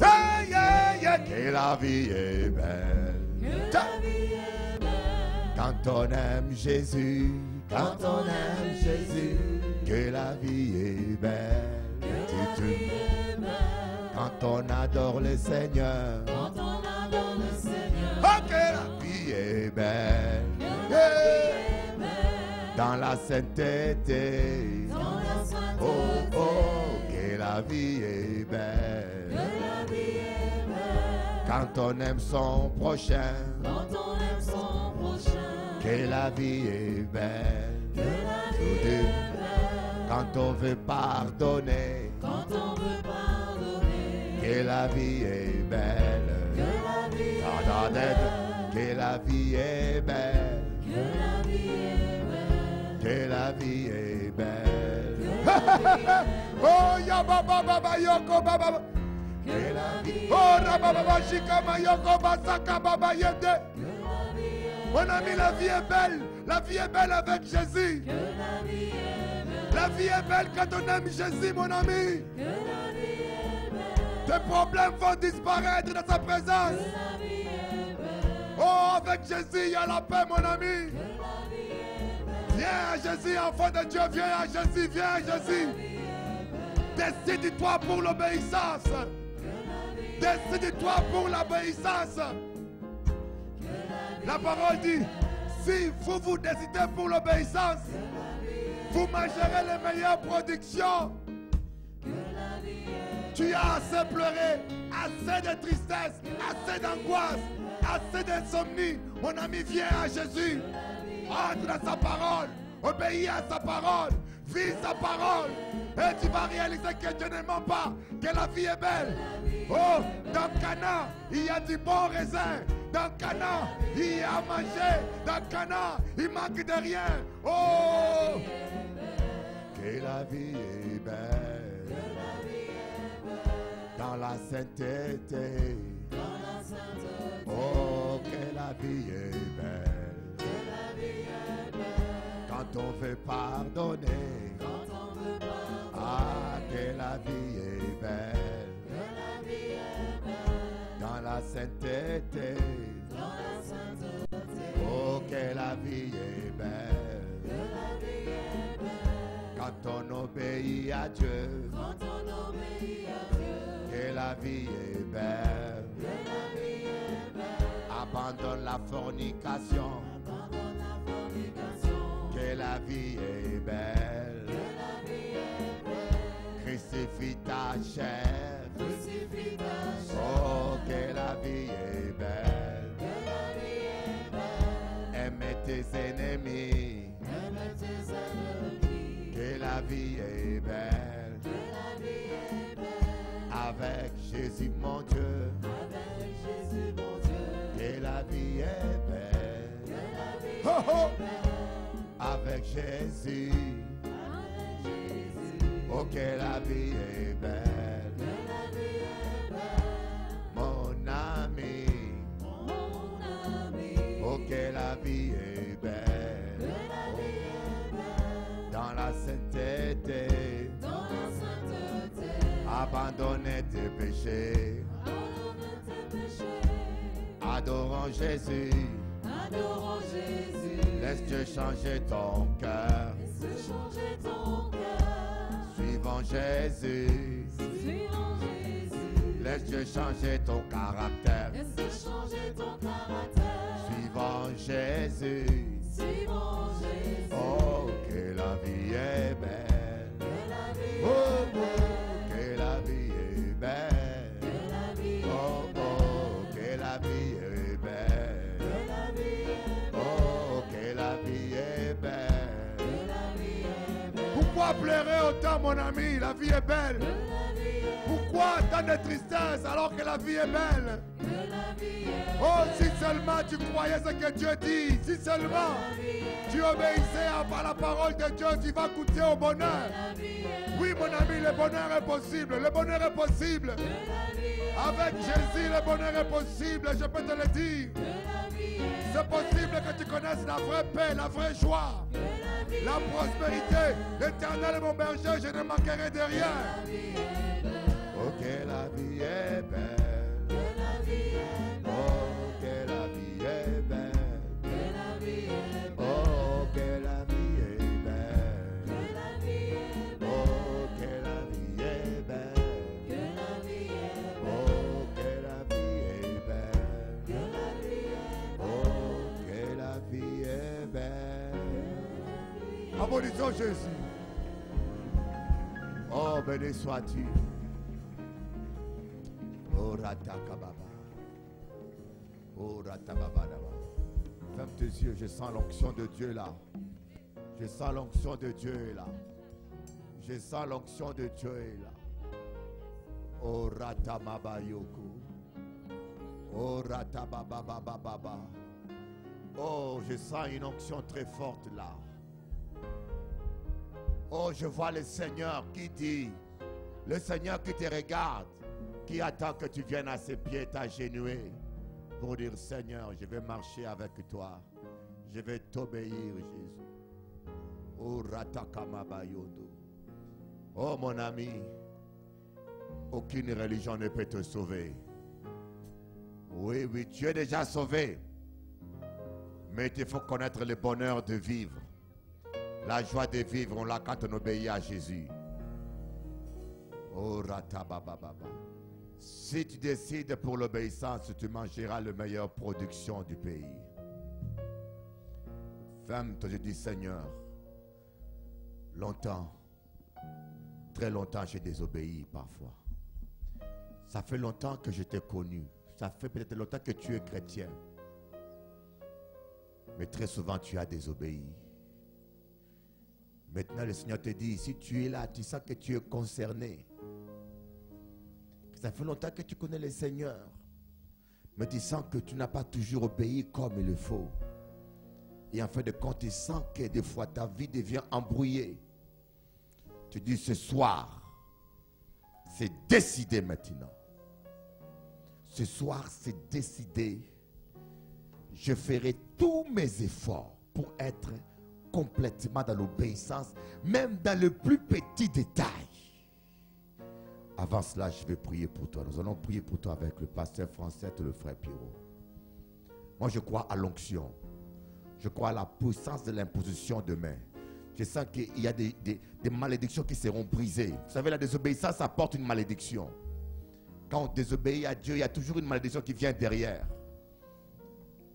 Speaker 3: Que la vie est belle.
Speaker 1: Que la vie est belle.
Speaker 3: Quand on aime Jésus. Quand on aime Jésus. Que la vie est belle.
Speaker 1: Que la vie est belle.
Speaker 3: Quand on adore le Seigneur.
Speaker 1: Quand on adore le Seigneur.
Speaker 3: Oh, que la vie est belle.
Speaker 1: Que la vie est belle.
Speaker 3: dans la sainteté.
Speaker 1: dans la sainteté.
Speaker 3: Oh, oh, que la vie est belle.
Speaker 1: Que la vie est belle.
Speaker 3: Quand on aime son prochain.
Speaker 1: Quand on aime son prochain.
Speaker 3: Que la vie est belle.
Speaker 1: Que la vie est belle.
Speaker 3: Quand on veut pardonner.
Speaker 1: Quand on veut pardonner.
Speaker 3: Que la vie est belle.
Speaker 1: Que la vie est
Speaker 3: Pardon
Speaker 1: belle.
Speaker 3: que la vie est belle.
Speaker 1: Que la vie est belle.
Speaker 3: Que la vie est belle.
Speaker 1: Que la vie est belle.
Speaker 3: Oh, ya baba baba yoko baba.
Speaker 1: Que la vie est
Speaker 3: Oh, rababa shikama yoko basaka baba yende.
Speaker 1: Que la vie est
Speaker 3: Mon ami, la vie est belle. La vie est belle avec Jésus.
Speaker 1: Que la vie est belle.
Speaker 3: La vie est belle quand on aime Jésus, mon ami.
Speaker 1: Que la vie est belle.
Speaker 3: Tes problèmes vont disparaître dans sa présence.
Speaker 1: Que la vie est belle.
Speaker 3: Oh, avec Jésus, il y a la paix, mon ami.
Speaker 1: Que la vie est belle.
Speaker 3: Viens à Jésus, enfant de Dieu. Viens à Jésus, viens à Jésus. Décide-toi pour l'obéissance. Décide-toi pour l'obéissance. La parole dit, si vous vous décidez pour l'obéissance, vous mangerez les meilleures productions. Tu as assez pleuré, assez de tristesse, assez d'angoisse, assez d'insomnie. Mon ami, viens à Jésus. Entre dans sa parole. Obéis à sa parole. Vis sa parole. Et tu vas réaliser que Dieu ne ment pas. Que la vie est belle. Oh, dans Cana, il y a du bon raisin. Dans Cana, il y a à manger. Dans Cana, il manque de rien. Oh, que la vie est belle. Dans la sainteté. Oh, que la vie est belle. Quand on veut pardonner. Ah, que la vie est belle. Dans la sainteté. Oh, que la vie est belle. Quand on obéit à Dieu. Que la vie est belle. Abandonne la fornication. Que la vie est belle. Crucifie ta chair. Oh, que la vie est belle. Aime tes ennemis. Que la vie est belle. Avec Jésus mon Dieu. Que la vie est belle. Oh, oh. Avec Jésus. Oh, que la vie est belle. Mon ami. Oh, que la vie est belle. Dans la sainteté. Abandonner tes péchés. Adorons Jésus.
Speaker 1: Adorons Jésus.
Speaker 3: Laisse Dieu changer ton cœur.
Speaker 1: Laisse changer ton cœur.
Speaker 3: Suivons Jésus.
Speaker 1: Suivons Jésus.
Speaker 3: Laisse Dieu changer ton caractère.
Speaker 1: Laisse changer ton caractère.
Speaker 3: Suivons Jésus.
Speaker 1: Suivons Jésus.
Speaker 3: Oh, que la vie est belle.
Speaker 1: Que la vie
Speaker 3: Oh,
Speaker 1: est belle.
Speaker 3: oh, que la vie est belle.
Speaker 1: Que la vie
Speaker 3: Oh,
Speaker 1: est belle.
Speaker 3: oh, que la vie est belle.
Speaker 1: Que la vie est belle.
Speaker 3: Oh, que la vie est belle.
Speaker 1: Que la vie est belle.
Speaker 3: Pourquoi pleurer autant, mon ami? La vie est belle.
Speaker 1: Que la vie est
Speaker 3: Pourquoi tant de tristesse alors que la vie est belle?
Speaker 1: Que la vie est
Speaker 3: Oh, si seulement tu croyais ce que Dieu dit, si seulement tu obéissais à la parole de Dieu, tu vas goûter au bonheur. Oui, mon ami, le bonheur est possible. Le bonheur est possible. Avec Jésus, le bonheur est possible. Je peux te le dire. C'est possible que tu connaisses la vraie paix, la vraie joie, la prospérité. L'Éternel est mon berger, je ne manquerai de rien. Oh, que la vie est belle. Oh, que la vie est belle. Oh, que la vie est belle. Oh, que la vie est belle. Oh, que la vie est belle. Oh, que la vie est belle. Applaudissons Jésus. Oh, béni sois-tu. Oh, ratakababa. Oh, ratababadaba. Ferme tes yeux, je sens l'onction de Dieu là. Je sens l'onction de Dieu là. Je sens l'onction de Dieu là. Oh, ratamabayoko. Oh, ratabababababa. Oh, je sens une onction très forte là. Oh, je vois le Seigneur qui dit, le Seigneur qui te regarde, qui attend que tu viennes à ses pieds t'agenouiller pour dire, Seigneur, je vais marcher avec toi. Je vais t'obéir, Jésus. Oh, ratakamabayondo. Oh, mon ami, aucune religion ne peut te sauver. Oui, oui, tu es déjà sauvé. Mais il faut connaître le bonheur de vivre. La joie de vivre, on l'a quand on obéit à Jésus. Oh, ratabababa. Si tu décides pour l'obéissance, tu mangeras la meilleure production du pays. Ferme-toi, je dis Seigneur, longtemps, très longtemps, j'ai désobéi parfois. Ça fait longtemps que je t'ai connu. Ça fait peut-être longtemps que tu es chrétien. Mais très souvent, tu as désobéi. Maintenant, le Seigneur te dit, si tu es là, tu sens que tu es concerné. Ça fait longtemps que tu connais le Seigneur. Mais tu sens que tu n'as pas toujours obéi comme il le faut. Et en fin de compte, tu sens que des fois, ta vie devient embrouillée. Tu dis, ce soir, c'est décidé maintenant. Ce soir, c'est décidé. Je ferai tous mes efforts pour être complètement dans l'obéissance, même dans le plus petit détail. Avant cela, je vais prier pour toi. Nous allons prier pour toi avec le pasteur français et le frère Pierrot. Moi, je crois à l'onction. Je crois à la puissance de l'imposition de main. Je sens qu'il y a des malédictions qui seront brisées. Vous savez, la désobéissance apporte une malédiction. Quand on désobéit à Dieu, il y a toujours une malédiction qui vient derrière.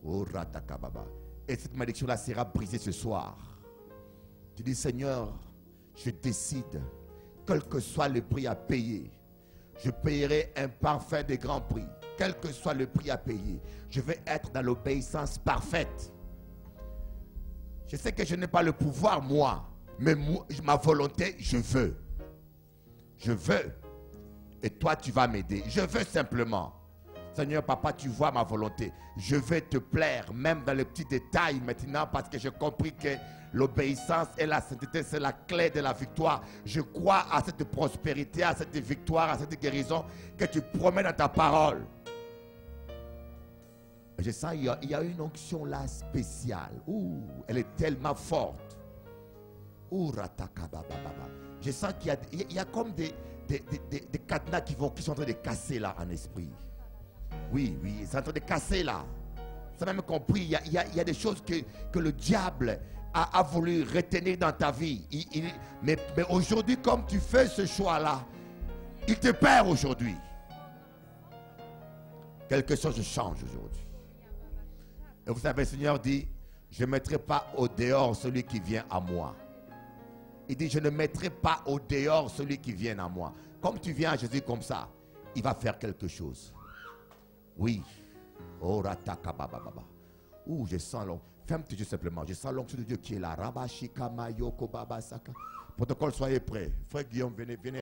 Speaker 3: Oh, ratakababa. Et cette malédiction-là sera brisée ce soir. Tu dis, Seigneur, je décide, quel que soit le prix à payer, je payerai un parfait de grand prix. Quel que soit le prix à payer, je vais être dans l'obéissance parfaite. Je sais que je n'ai pas le pouvoir, moi, mais ma volonté, je veux. Je veux. Et toi, tu vas m'aider. Je veux simplement. Seigneur, papa, tu vois ma volonté. Je vais te plaire, même dans les petits détails maintenant, parce que j'ai compris que l'obéissance et la sainteté, c'est la clé de la victoire. Je crois à cette prospérité, à cette victoire, à cette guérison que tu promets dans ta parole. Je sens qu'il y a une onction là spéciale. Ouh, elle est tellement forte. Ouh, ratakabababa. Je sens qu'il y a comme des cadenas qui sont en train de casser là en esprit. Oui, oui, c'est en train de casser là. Vous avez même compris, il y a des choses que le diable a voulu retenir dans ta vie. Mais aujourd'hui, comme tu fais ce choix-là, il te perd aujourd'hui. Quelque chose change aujourd'hui. Et vous savez, le Seigneur dit, je ne mettrai pas au dehors celui qui vient à moi. Il dit, je ne mettrai pas au dehors celui qui vient à moi. Comme tu viens à Jésus comme ça, il va faire quelque chose. Oui. Oh, ratakabababa. Ouh, je sens l'onction. Ferme tes yeux simplement. Je sens l'onction de Dieu qui est là. Rabashika mayoko babasaka. Protocole, soyez prêts. Frère Guillaume, venez.